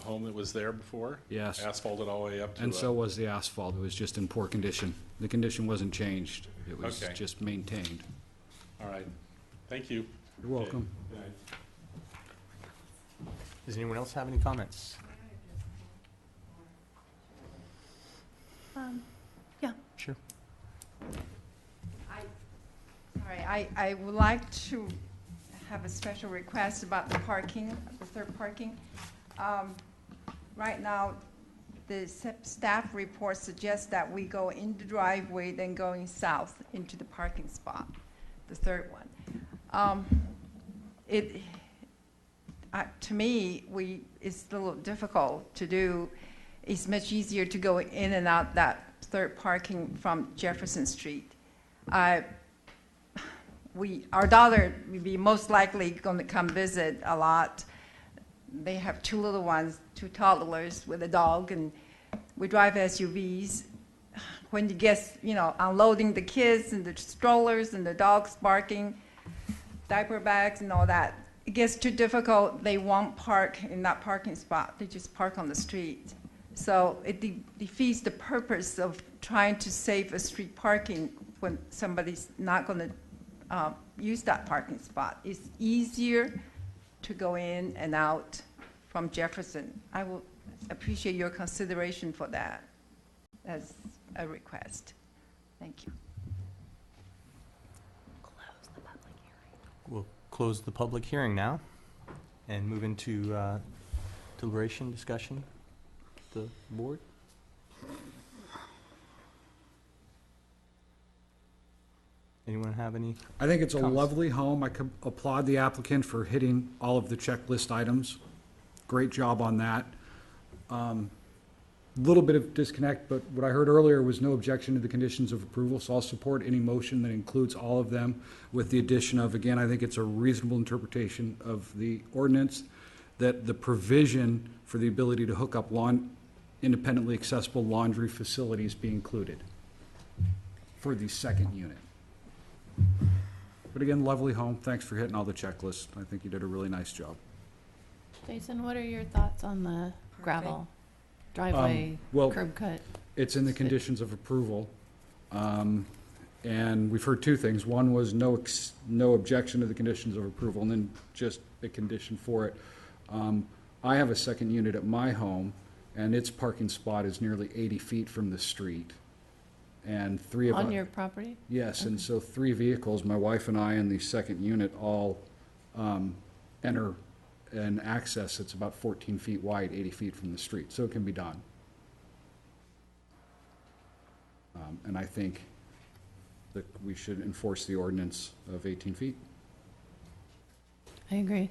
[SPEAKER 10] home that was there before?
[SPEAKER 6] Yes.
[SPEAKER 10] Asphalted all the way up to.
[SPEAKER 6] and so was the asphalt. It was just in poor condition. The condition wasn't changed. It was
[SPEAKER 10] Okay.
[SPEAKER 6] just maintained.
[SPEAKER 10] All right. Thank you.
[SPEAKER 6] You're welcome.
[SPEAKER 10] Good night.
[SPEAKER 4] Does anyone else have any comments?
[SPEAKER 3] Yeah.
[SPEAKER 4] Sure.
[SPEAKER 7] I would like to have a special request about the parking, the third parking. Right now, the staff report suggests that we go in the driveway, then going south into the parking spot, the third one. To me, it's a little difficult to do. It's much easier to go in and out that third parking from Jefferson Street. Our daughter will be most likely going to come visit a lot. They have two little ones, two toddlers with a dog, and we drive SUVs. When you get, unloading the kids and the strollers and the dogs barking, diaper bags and all that, it gets too difficult. They won't park in that parking spot. They just park on the street. So it defeats the purpose of trying to save a street parking when somebody's not going to use that parking spot. It's easier to go in and out from Jefferson. I will appreciate your consideration for that as a request. Thank you.
[SPEAKER 4] We'll close the public hearing now and move into deliberation, discussion. The board? Anyone have any?
[SPEAKER 6] I think it's a
[SPEAKER 4] comments?
[SPEAKER 6] lovely home. I applaud the applicant for hitting all of the checklist items. Great job on that. Little bit of disconnect, but what I heard earlier was no objection to the conditions of approval, so I'll support any motion that includes all of them with the addition of, again, I think it's a reasonable interpretation of the ordinance, that the provision for the ability to hook up independently accessible laundry facilities be included for the second unit. But again, lovely home. Thanks for hitting all the checklists. I think you did a really nice job.
[SPEAKER 3] Jason, what are your thoughts on the gravel driveway,
[SPEAKER 6] well,
[SPEAKER 3] curb cut?
[SPEAKER 6] It's in the conditions of approval. And we've heard two things. One was no objection to the conditions of approval, and then just a condition for it. I have a second unit at my home, and its parking spot is nearly 80 feet from the street. And three of
[SPEAKER 3] On your property?
[SPEAKER 6] Yes, and so 3 vehicles, my wife and I and the second unit, all enter an access that's about 14 feet wide, 80 feet from the street, so it can be done. And I think that we should enforce the ordinance of 18 feet.
[SPEAKER 3] I agree.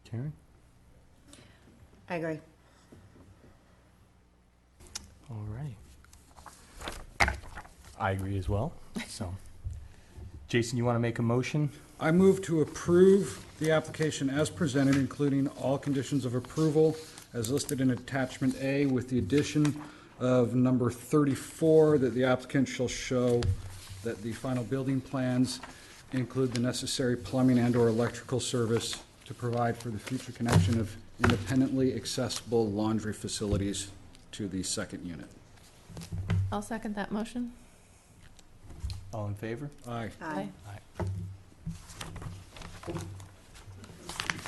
[SPEAKER 4] Karen?
[SPEAKER 11] I agree.
[SPEAKER 4] All right. I agree as well. So, Jason, you want to make a motion?
[SPEAKER 6] I move to approve the application as presented, including all conditions of approval as listed in attachment A, with the addition of number 34, that the applicant shall show that the final building plans include the necessary plumbing and/or electrical service to provide for the future connection of independently accessible laundry facilities to the second unit.
[SPEAKER 3] I'll second that motion.
[SPEAKER 4] All in favor?
[SPEAKER 6] Aye.
[SPEAKER 3] Aye.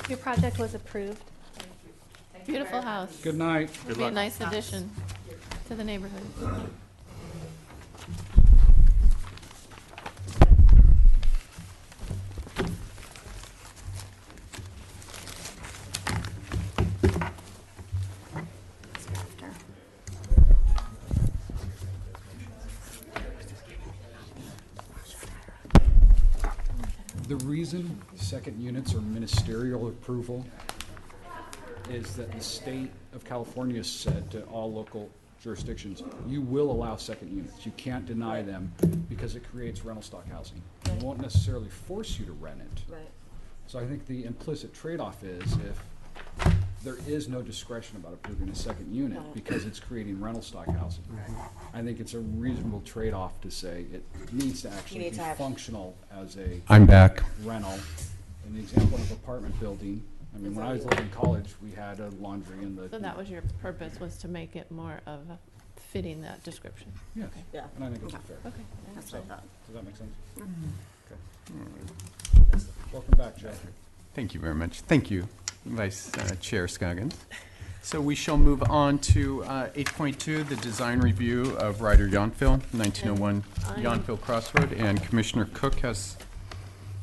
[SPEAKER 2] Your project was approved.
[SPEAKER 3] Beautiful house.
[SPEAKER 6] Good night.
[SPEAKER 3] It'll be a nice addition to the neighborhood.
[SPEAKER 6] The reason second units are ministerial approval is that the state of California said to all local jurisdictions, you will allow second units. You can't deny them because it creates rental stock housing. It won't necessarily force you to rent it.
[SPEAKER 11] Right.
[SPEAKER 6] So I think the implicit trade-off is if there is no discretion about approving a second unit because it's creating rental stock housing. I think it's a reasonable trade-off to say it needs to actually
[SPEAKER 11] need
[SPEAKER 6] be
[SPEAKER 11] to have-
[SPEAKER 6] functional as a
[SPEAKER 1] I'm back.
[SPEAKER 6] rental. In the example of apartment building, I mean, when I was living in college, we had a laundry in the.
[SPEAKER 3] So that was your purpose, was to make it more of a fitting that description?
[SPEAKER 6] Yeah,
[SPEAKER 3] Okay.
[SPEAKER 11] Yeah,
[SPEAKER 6] and I think it's fair.
[SPEAKER 3] Okay.
[SPEAKER 11] that's what I thought.
[SPEAKER 6] Does that make sense?
[SPEAKER 11] Mm-hmm.
[SPEAKER 6] Okay. Welcome back, Jeff.
[SPEAKER 1] Thank you very much. Thank you, Vice Chair Scoggins. So we shall move on to 8.2, the design review of Ryder Yountville, 1901 Yountville Crossroad, and Commissioner Cook has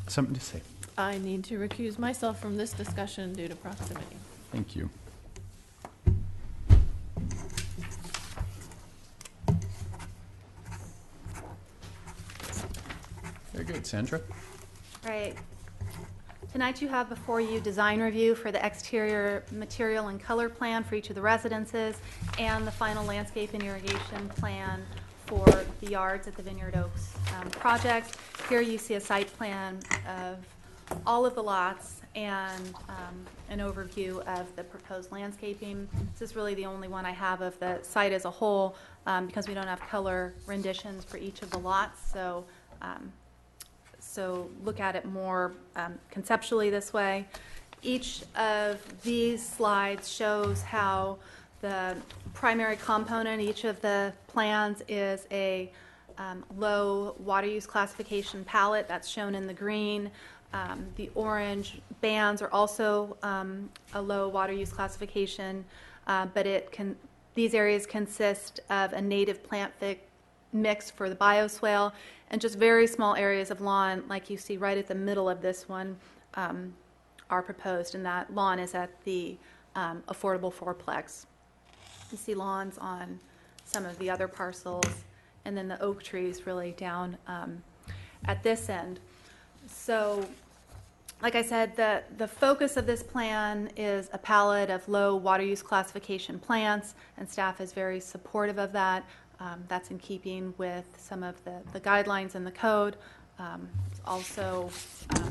[SPEAKER 1] something to say.
[SPEAKER 3] I need to recuse myself from this discussion due to proximity.
[SPEAKER 1] Thank you. Very good, Sandra.
[SPEAKER 2] Right. Tonight you have before you design review for the exterior material and color plan for each of the residences and the final landscape and irrigation plan for the yards at the Vineyard Oaks project. Here you see a site plan of all of the lots and an overview of the proposed landscaping. This is really the only one I have of the site as a whole because we don't have color renditions for each of the lots. So look at it more conceptually this way. Each of these slides shows how the primary component in each of the plans is a low water use classification palette that's shown in the green. The orange bands are also a low water use classification, but these areas consist of a native plant mix for the bioswale and just very small areas of lawn like you see right at the middle of this one are proposed, and that lawn is at the affordable fourplex. You see lawns on some of the other parcels and then the oak trees really down at this end. So like I said, the focus of this plan is a palette of low water use classification plants, and staff is very supportive of that. That's in keeping with some of the guidelines in the code. It's also a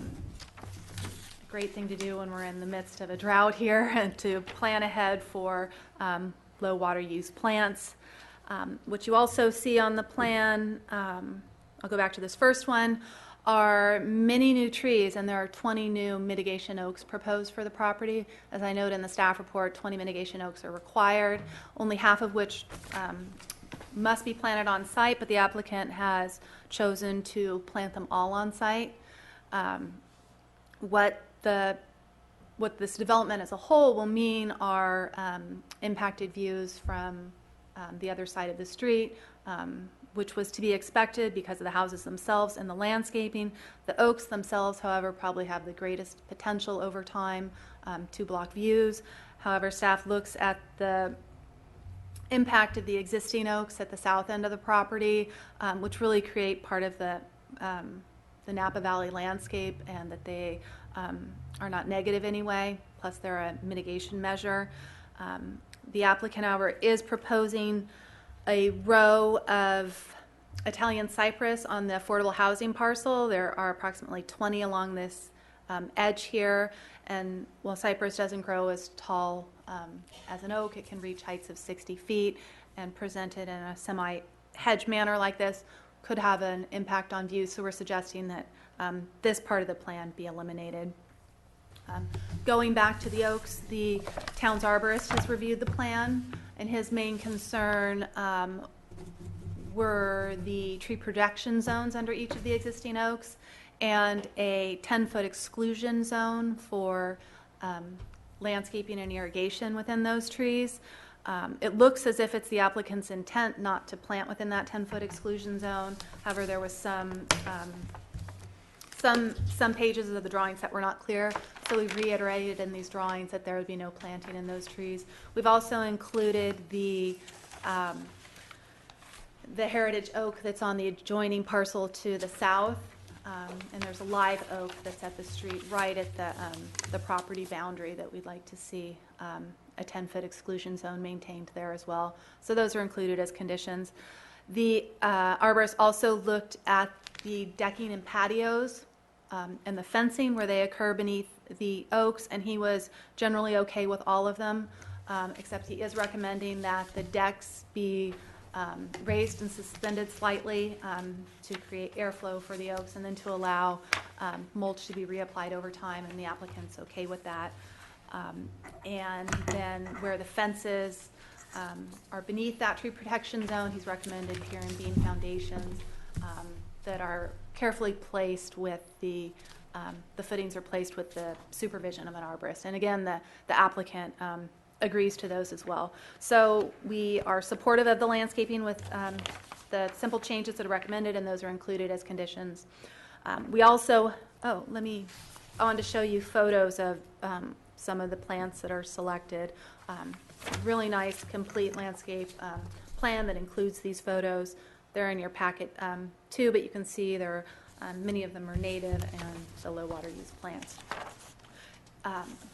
[SPEAKER 2] great thing to do when we're in the midst of a drought here and to plan ahead for low water use plants. What you also see on the plan, I'll go back to this first one, are many new trees, and there are 20 new mitigation oaks proposed for the property. As I note in the staff report, 20 mitigation oaks are required, only half of which must be planted on site, but the applicant has chosen to plant them all on site. What this development as a whole will mean are impacted views from the other side of the street, which was to be expected because of the houses themselves and the landscaping. The oaks themselves, however, probably have the greatest potential over time to block views. However, staff looks at the impact of the existing oaks at the south end of the property, which really create part of the Napa Valley landscape, and that they are not negative anyway, plus they're a mitigation measure. The applicant, however, is proposing a row of Italian cypress on the affordable housing parcel. There are approximately 20 along this edge here, and while cypress doesn't grow as tall as an oak, it can reach heights of 60 feet, and presented in a semi-hedge manner like this could have an impact on views, so we're suggesting that this part of the plan be eliminated. Going back to the oaks, the town's arborist has reviewed the plan, and his main concern were the tree protection zones under each of the existing oaks and a 10-foot exclusion zone for landscaping and irrigation within those trees. It looks as if it's the applicant's intent not to plant within that 10-foot exclusion zone. However, there was some pages of the drawings that were not clear, so we reiterated in these drawings that there would be no planting in those trees. We've also included the heritage oak that's on the adjoining parcel to the south, and there's a live oak that's at the street right at the property boundary that we'd like to see a 10-foot exclusion zone maintained there as well. So those are included as conditions. The arborist also looked at the decking and patios and the fencing where they occur beneath the oaks, and he was generally okay with all of them, except he is recommending that the decks be raised and suspended slightly to create airflow for the oaks, and then to allow mulch to be reapplied over time, and the applicant's okay with that. And then where the fences are beneath that tree protection zone, he's recommended pier and beam foundations that are carefully placed with the footings are placed with the supervision of an arborist. And again, the applicant agrees to those as well. So we are supportive of the landscaping with the simple changes that are recommended, and those are included as conditions. We also, I wanted to show you photos of some of the plants that are selected. Really nice, complete landscape plan that includes these photos. They're in your packet too, but you can see there are, many of them are native and the low water use plants.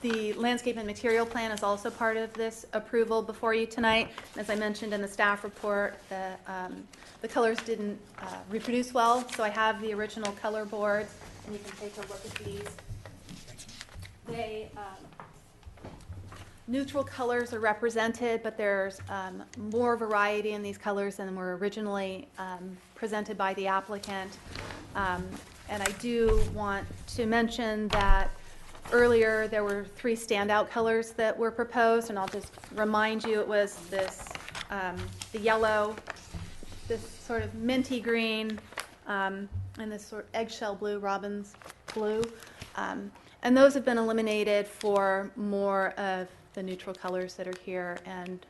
[SPEAKER 2] The landscape and material plan is also part of this approval before you tonight. As I mentioned in the staff report, the colors didn't reproduce well, so I have the original color boards, and you can take a look at these. They, neutral colors are represented, but there's more variety in these colors than were originally presented by the applicant. And I do want to mention that earlier there were 3 standout colors that were proposed, and I'll just remind you it was this, the yellow, this sort of minty green, and this sort of eggshell blue, robin's blue. And those have been eliminated for more of the neutral colors that are here, and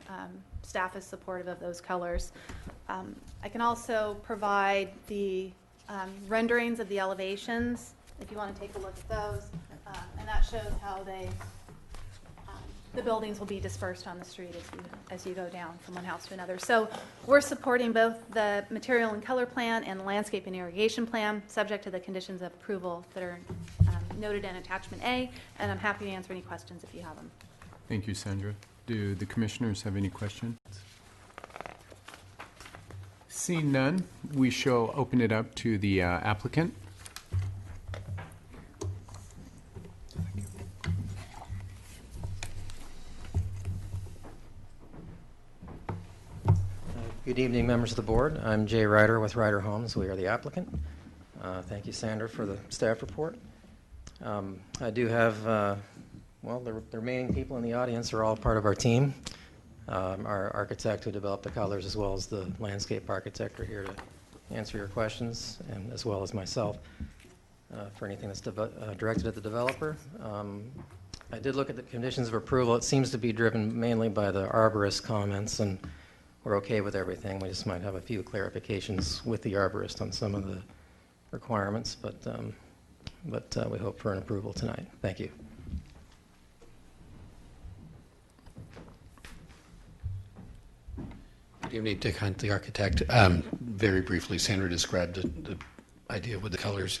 [SPEAKER 2] staff is supportive of those colors. I can also provide the renderings of the elevations if you want to take a look at those, and that shows how the buildings will be dispersed on the street as you go down from one house to another. So we're supporting both the material and color plan and the landscape and irrigation plan, subject to the conditions of approval that are noted in attachment A, and I'm happy to answer any questions if you have them.
[SPEAKER 1] Thank you, Sandra. Do the commissioners have any questions? Seeing none, we shall open it up to the applicant.
[SPEAKER 12] Good evening, members of the board. I'm Jay Ryder with Ryder Homes. We are the applicant. Thank you, Sandra, for the staff report. I do have, the remaining people in the audience are all part of our team. Our architect who developed the colors, as well as the landscape architect, are here to answer your questions, and as well as myself for anything that's directed at the developer. I did look at the conditions of approval. It seems to be driven mainly by the arborist comments, and we're okay with everything. We just might have a few clarifications with the arborist on some of the requirements, but we hope for an approval tonight. Thank you.
[SPEAKER 13] Good evening, Dick Hunt, the architect. Very briefly, Sandra described the idea with the colors.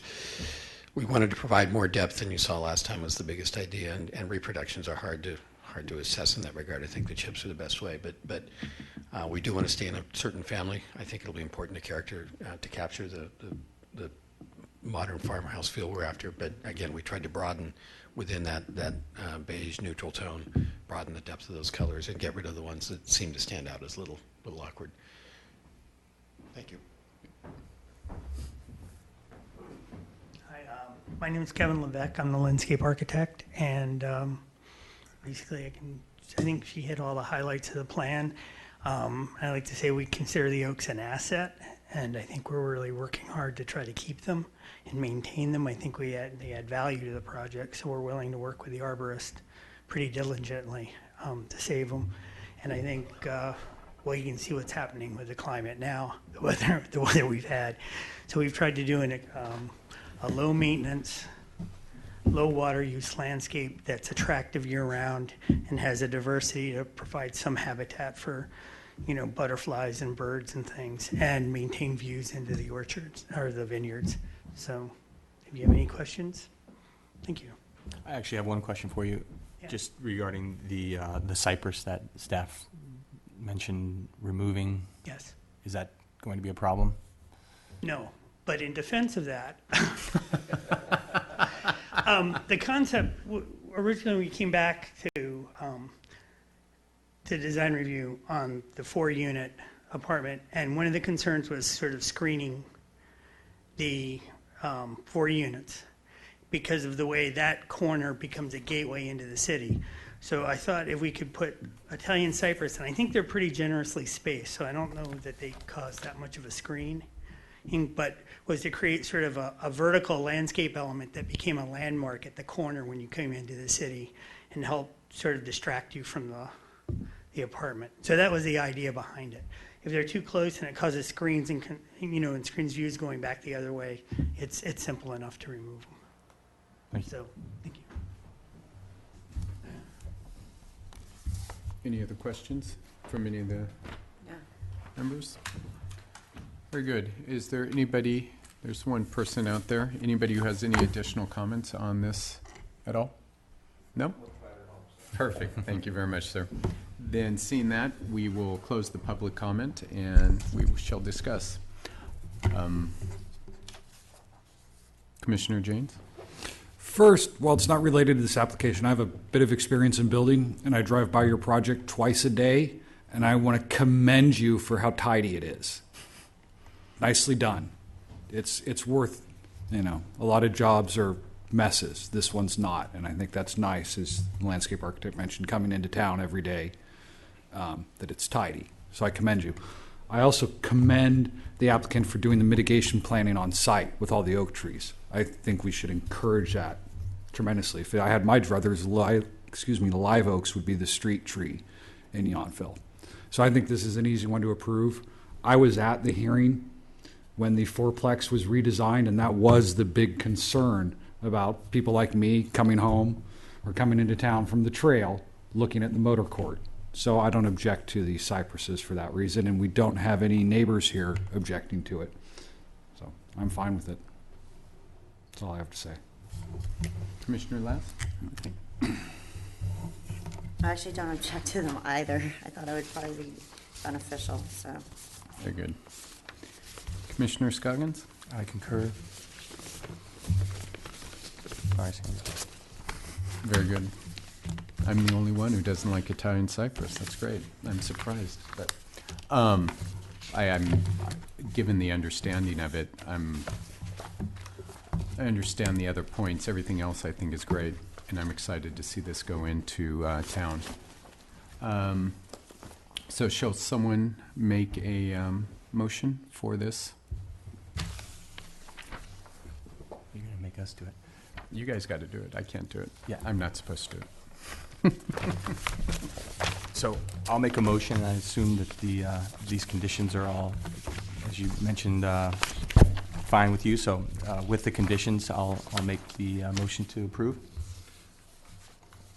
[SPEAKER 13] We wanted to provide more depth than you saw last time was the biggest idea, and reproductions are hard to assess in that regard. I think the chips are the best way, but we do want to stay in a certain family. I think it'll be important to capture the modern farmhouse feel we're after. But again, we tried to broaden within that beige neutral tone, broaden the depth of those colors, and get rid of the ones that seem to stand out as a little awkward. Thank you.
[SPEAKER 14] Hi, my name is Kevin Levesque. I'm the landscape architect, and basically I think she hit all the highlights of the plan. I like to say we consider the oaks an asset, and I think we're really working hard to try to keep them and maintain them. I think they add value to the project, so we're willing to work with the arborist pretty diligently to save them. And I think, you can see what's happening with the climate now, the weather we've had. So we've tried to do a low maintenance, low water use landscape that's attractive year round and has a diversity to provide some habitat for, butterflies and birds and things, and maintain views into the orchards or the vineyards. So if you have any questions, thank you.
[SPEAKER 4] I actually have one question for you, just regarding the cypress that staff mentioned removing.
[SPEAKER 14] Yes.
[SPEAKER 4] Is that going to be a problem?
[SPEAKER 14] No, but in defense of that, the concept, originally we came back to design review on the 4-unit apartment, and one of the concerns was sort of screening the 4 units because of the way that corner becomes a gateway into the city. So I thought if we could put Italian cypress, and I think they're pretty generously spaced, so I don't know that they cause that much of a screen, but was to create sort of a vertical landscape element that became a landmark at the corner when you came into the city and help sort of distract you from the apartment. So that was the idea behind it. If they're too close and it causes screens and, and screens views going back the other way, it's simple enough to remove them.
[SPEAKER 4] Thank you.
[SPEAKER 14] So, thank you.
[SPEAKER 1] Any other questions from any of the members? Very good. Is there anybody, there's one person out there, anybody who has any additional comments on this at all? No? Perfect. Thank you very much, sir. Then seeing that, we will close the public comment and we shall discuss. Commissioner Janes?
[SPEAKER 6] First, while it's not related to this application, I have a bit of experience in building, and I drive by your project twice a day, and I want to commend you for how tidy it is. Nicely done. It's worth, a lot of jobs are messes. This one's not, and I think that's nice, as the landscape architect mentioned, coming into town every day, that it's tidy. So I commend you. I also commend the applicant for doing the mitigation planning on site with all the oak trees. I think we should encourage that tremendously. If I had my druthers, live oaks would be the street tree in Yountville. So I think this is an easy one to approve. I was at the hearing when the fourplex was redesigned, and that was the big concern about people like me coming home or coming into town from the trail looking at the motor court. So I don't object to the cypresses for that reason, and we don't have any neighbors here objecting to it. So I'm fine with it. That's all I have to say.
[SPEAKER 1] Commissioner Lass?
[SPEAKER 11] I actually don't object to them either. I thought it would probably be beneficial, so.
[SPEAKER 1] Very good. Commissioner Scoggins?
[SPEAKER 4] I concur. Sorry, Sandy.
[SPEAKER 1] Very good. I'm the only one who doesn't like Italian cypress. That's great. I'm surprised, but I am, given the understanding of it, I understand the other points. Everything else I think is great, and I'm excited to see this go into town. So shall someone make a motion for this?
[SPEAKER 4] You're going to make us do it.
[SPEAKER 1] You guys got to do it. I can't do it.
[SPEAKER 4] Yeah.
[SPEAKER 1] I'm not supposed to do it.
[SPEAKER 4] So I'll make a motion, and I assume that these conditions are all, as you mentioned, fine with you. So with the conditions, I'll make the motion to approve.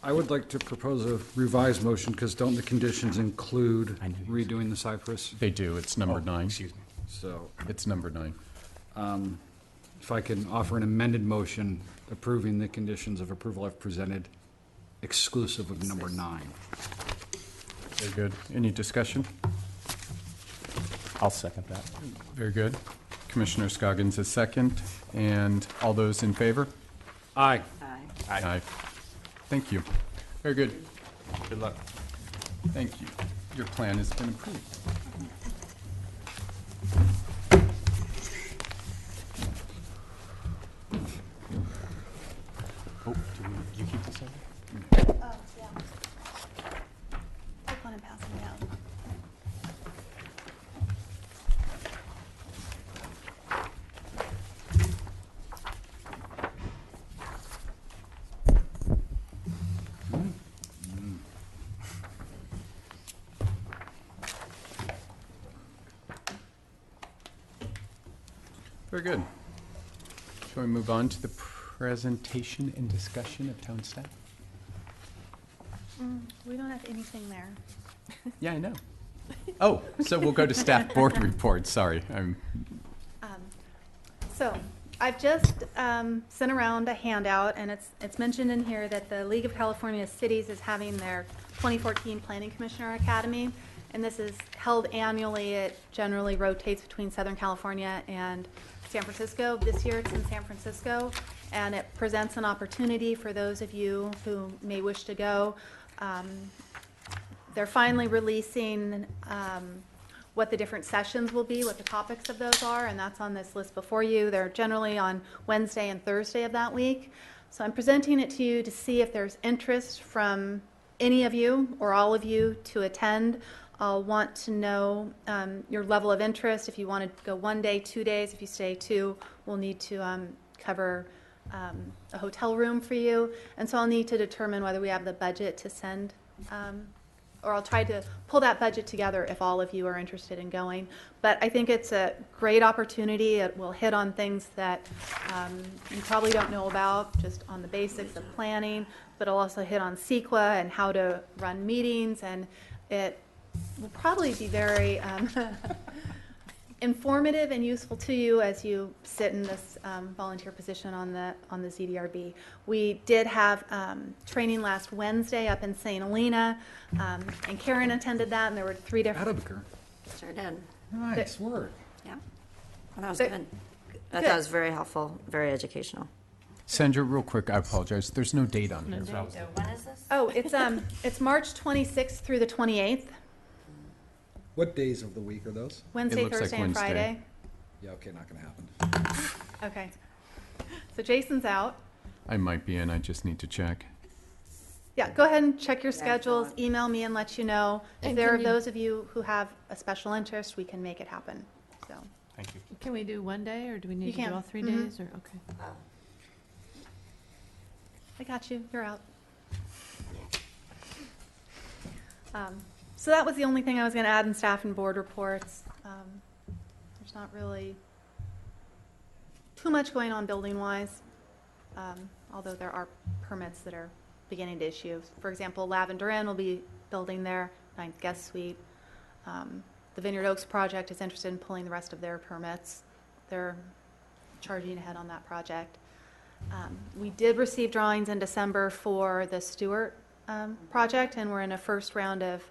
[SPEAKER 6] I would like to propose a revised motion, because don't the conditions include redoing the cypress?
[SPEAKER 1] They do. It's number 9.
[SPEAKER 4] Excuse me.
[SPEAKER 6] So
[SPEAKER 1] It's number 9.
[SPEAKER 6] if I can offer an amended motion approving the conditions of approval I've presented, exclusive of number 9.
[SPEAKER 1] Very good. Any discussion?
[SPEAKER 4] I'll second that.
[SPEAKER 1] Very good. Commissioner Scoggins is second. And all those in favor?
[SPEAKER 6] Aye.
[SPEAKER 1] Aye. Thank you. Very good.
[SPEAKER 4] Good luck.
[SPEAKER 1] Thank you. Your plan has been approved.
[SPEAKER 4] Oh, do you keep this over?
[SPEAKER 2] Oh, yeah. Take one and pass it down.
[SPEAKER 1] Very good. Shall we move on to the presentation and discussion of town staff?
[SPEAKER 2] We don't have anything there.
[SPEAKER 1] Yeah, I know. Oh, so we'll go to staff board reports. Sorry.
[SPEAKER 2] So I've just sent around a handout, and it's mentioned in here that the League of California Cities is having their 2014 Planning Commissioner Academy, and this is held annually. It generally rotates between Southern California and San Francisco. This year it's in San Francisco, and it presents an opportunity for those of you who may wish to go. They're finally releasing what the different sessions will be, what the topics of those are, and that's on this list before you. They're generally on Wednesday and Thursday of that week. So I'm presenting it to you to see if there's interest from any of you or all of you to attend. I'll want to know your level of interest. If you want to go 1 day, 2 days, if you stay 2, we'll need to cover a hotel room for you. And so I'll need to determine whether we have the budget to send or I'll try to pull that budget together if all of you are interested in going. But I think it's a great opportunity. It will hit on things that you probably don't know about, just on the basics of planning, but it'll also hit on CEQA and how to run meetings, and it will probably be very informative and useful to you as you sit in this volunteer position on the ZDRB. We did have training last Wednesday up in St. Helena, and Karen attended that, and there were 3 different.
[SPEAKER 6] Adabaker.
[SPEAKER 11] Sure did.
[SPEAKER 6] Nice work.
[SPEAKER 11] Yeah. Well, that was
[SPEAKER 2] Good.
[SPEAKER 11] good. I
[SPEAKER 2] Good.
[SPEAKER 11] thought it was very helpful, very educational.
[SPEAKER 1] Sandra, real quick, I apologize. There's no date on here.
[SPEAKER 11] When is this?
[SPEAKER 2] Oh, it's March 26th through the 28th,
[SPEAKER 6] What days of the week are those?
[SPEAKER 2] Wednesday,
[SPEAKER 1] looks like
[SPEAKER 2] Thursday, and
[SPEAKER 1] Wednesday.
[SPEAKER 2] Friday.
[SPEAKER 6] Yeah, okay, not gonna happen.
[SPEAKER 2] Okay. So Jason's out.
[SPEAKER 1] I might be in, I just need to check.
[SPEAKER 2] Yeah, go ahead and check your schedules, email me and let you know. If
[SPEAKER 3] And
[SPEAKER 2] there are
[SPEAKER 3] can you-
[SPEAKER 2] those of you who have a special interest, we can make it happen, so.
[SPEAKER 4] Thank you.
[SPEAKER 3] Can we do one day, or do we
[SPEAKER 2] You
[SPEAKER 3] need to
[SPEAKER 2] can.
[SPEAKER 3] do all 3
[SPEAKER 2] Mhm.
[SPEAKER 3] days, or, okay?
[SPEAKER 2] I got you, you're out. So that was the only thing I was gonna add in staff and board reports. There's not really too much going on building-wise, although there are permits that are beginning to issue. For example, Lavender Inn will be building their 9th guest suite. The Vineyard Oaks project is interested in pulling the rest of their permits. They're charging ahead on that project. We did receive drawings in December for the Stewart project, and we're in a first round of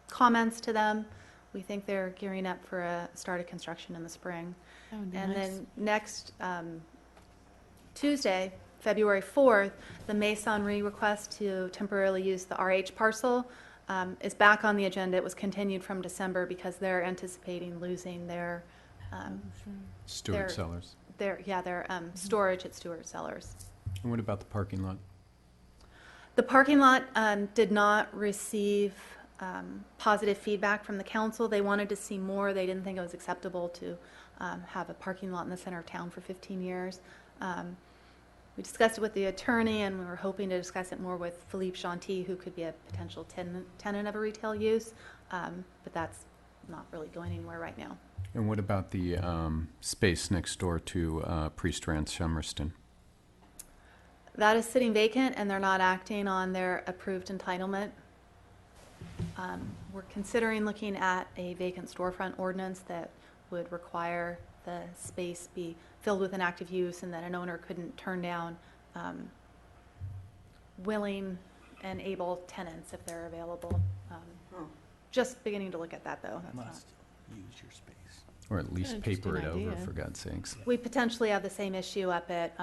[SPEAKER 2] comments to them. We think they're gearing up for a start of construction in the spring.
[SPEAKER 3] That would be
[SPEAKER 2] And
[SPEAKER 3] nice.
[SPEAKER 2] then next Tuesday, February 4th, the Masonry request to temporarily use the RH parcel is back on the agenda. It was continued from December because they're anticipating losing their
[SPEAKER 1] Stewart
[SPEAKER 2] There-
[SPEAKER 1] Cellars.
[SPEAKER 2] their storage at Stewart Cellars.
[SPEAKER 1] And what about the parking lot?
[SPEAKER 2] The parking lot did not receive positive feedback from the council. They wanted to see more. They didn't think it was acceptable to have a parking lot in the center of town for 15 years. We discussed it with the attorney, and we were hoping to discuss it more with Philippe Gentil, who could be a potential tenant of a retail use, but that's not really going anywhere right now.
[SPEAKER 1] And what about the space next door to Priest Ranch Shummerston?
[SPEAKER 2] That is sitting vacant, and they're not acting on their approved entitlement. We're considering looking at a vacant storefront ordinance that would require the space be filled with an active use, and that an owner couldn't turn down willing and able tenants if they're available. Just beginning to look at that, though. That's not.
[SPEAKER 4] Must use your space.
[SPEAKER 1] Or at least
[SPEAKER 3] Interesting
[SPEAKER 1] paper it over,
[SPEAKER 3] idea.
[SPEAKER 1] for God's sakes.
[SPEAKER 2] We potentially have the same issue up at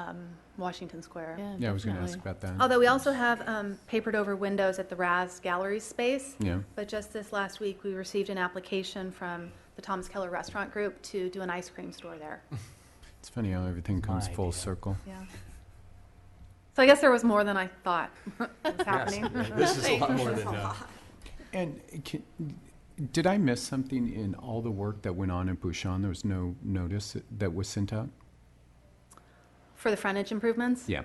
[SPEAKER 2] Washington Square.
[SPEAKER 1] Yeah, I was going to ask
[SPEAKER 3] definitely.
[SPEAKER 1] about that.
[SPEAKER 2] Although we also have papered over windows at the Raz Gallery space.
[SPEAKER 1] Yeah.
[SPEAKER 2] But just this last week, we received an application from the Thomas Keller Restaurant Group to do an ice cream store there.
[SPEAKER 1] It's funny how everything comes
[SPEAKER 4] My
[SPEAKER 1] full
[SPEAKER 4] idea.
[SPEAKER 1] circle.
[SPEAKER 2] Yeah. So I guess there was more than I thought was happening.
[SPEAKER 4] This is a lot more than,
[SPEAKER 1] And did I miss something in all the work that went on in Bouchon? There was no notice that was sent out?
[SPEAKER 2] For the frontage improvements?
[SPEAKER 1] Yeah.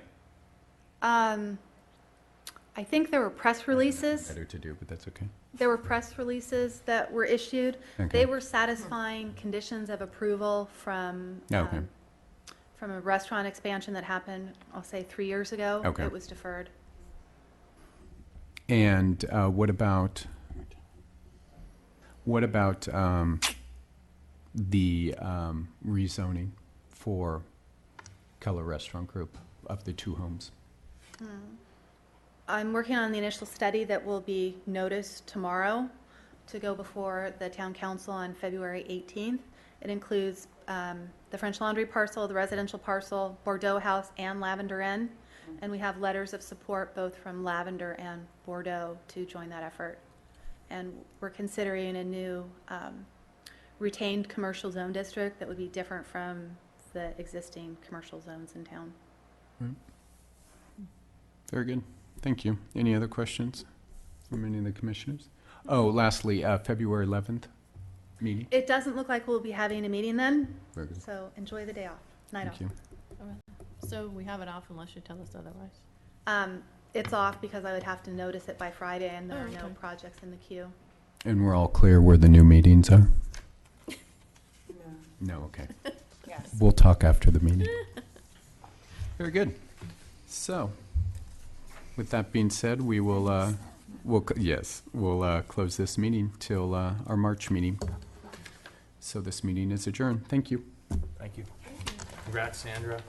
[SPEAKER 2] I think there were press releases.
[SPEAKER 1] Better to do, but that's okay.
[SPEAKER 2] There were press releases that were issued.
[SPEAKER 1] Okay.
[SPEAKER 2] They were satisfying conditions of approval from,
[SPEAKER 1] Okay.
[SPEAKER 2] from a restaurant expansion that happened, I'll say, 3 years ago.
[SPEAKER 1] Okay.
[SPEAKER 2] It was deferred.
[SPEAKER 1] And what about the rezoning for Keller Restaurant Group of the 2 homes?
[SPEAKER 2] I'm working on the initial study that will be noticed tomorrow to go before the town council on February 18th. It includes the French Laundry parcel, the residential parcel, Bordeaux House, and Lavender Inn. And we have letters of support both from Lavender and Bordeaux to join that effort. And we're considering a new retained commercial zone district that would be different from the existing commercial zones in town.
[SPEAKER 1] Very good. Thank you. Any other questions from any of the commissioners? Oh, lastly, February 11th meeting?
[SPEAKER 2] It doesn't look like we'll be having a meeting then,
[SPEAKER 1] Very good.
[SPEAKER 2] so enjoy the day off, night off.
[SPEAKER 1] Thank you.
[SPEAKER 3] So we have it off unless you tell us otherwise.
[SPEAKER 2] It's off because I would have to notice it by Friday, and there
[SPEAKER 3] Oh,
[SPEAKER 2] are no
[SPEAKER 3] okay.
[SPEAKER 2] projects in the queue.
[SPEAKER 1] And we're all clear where the new meetings are? No, okay.
[SPEAKER 11] Yes.
[SPEAKER 1] We'll talk after the meeting. Very good. So, with that being said, we will, we'll close this meeting till our March meeting. So this meeting is adjourned. Thank you.
[SPEAKER 4] Thank you. Congrats, Sandra.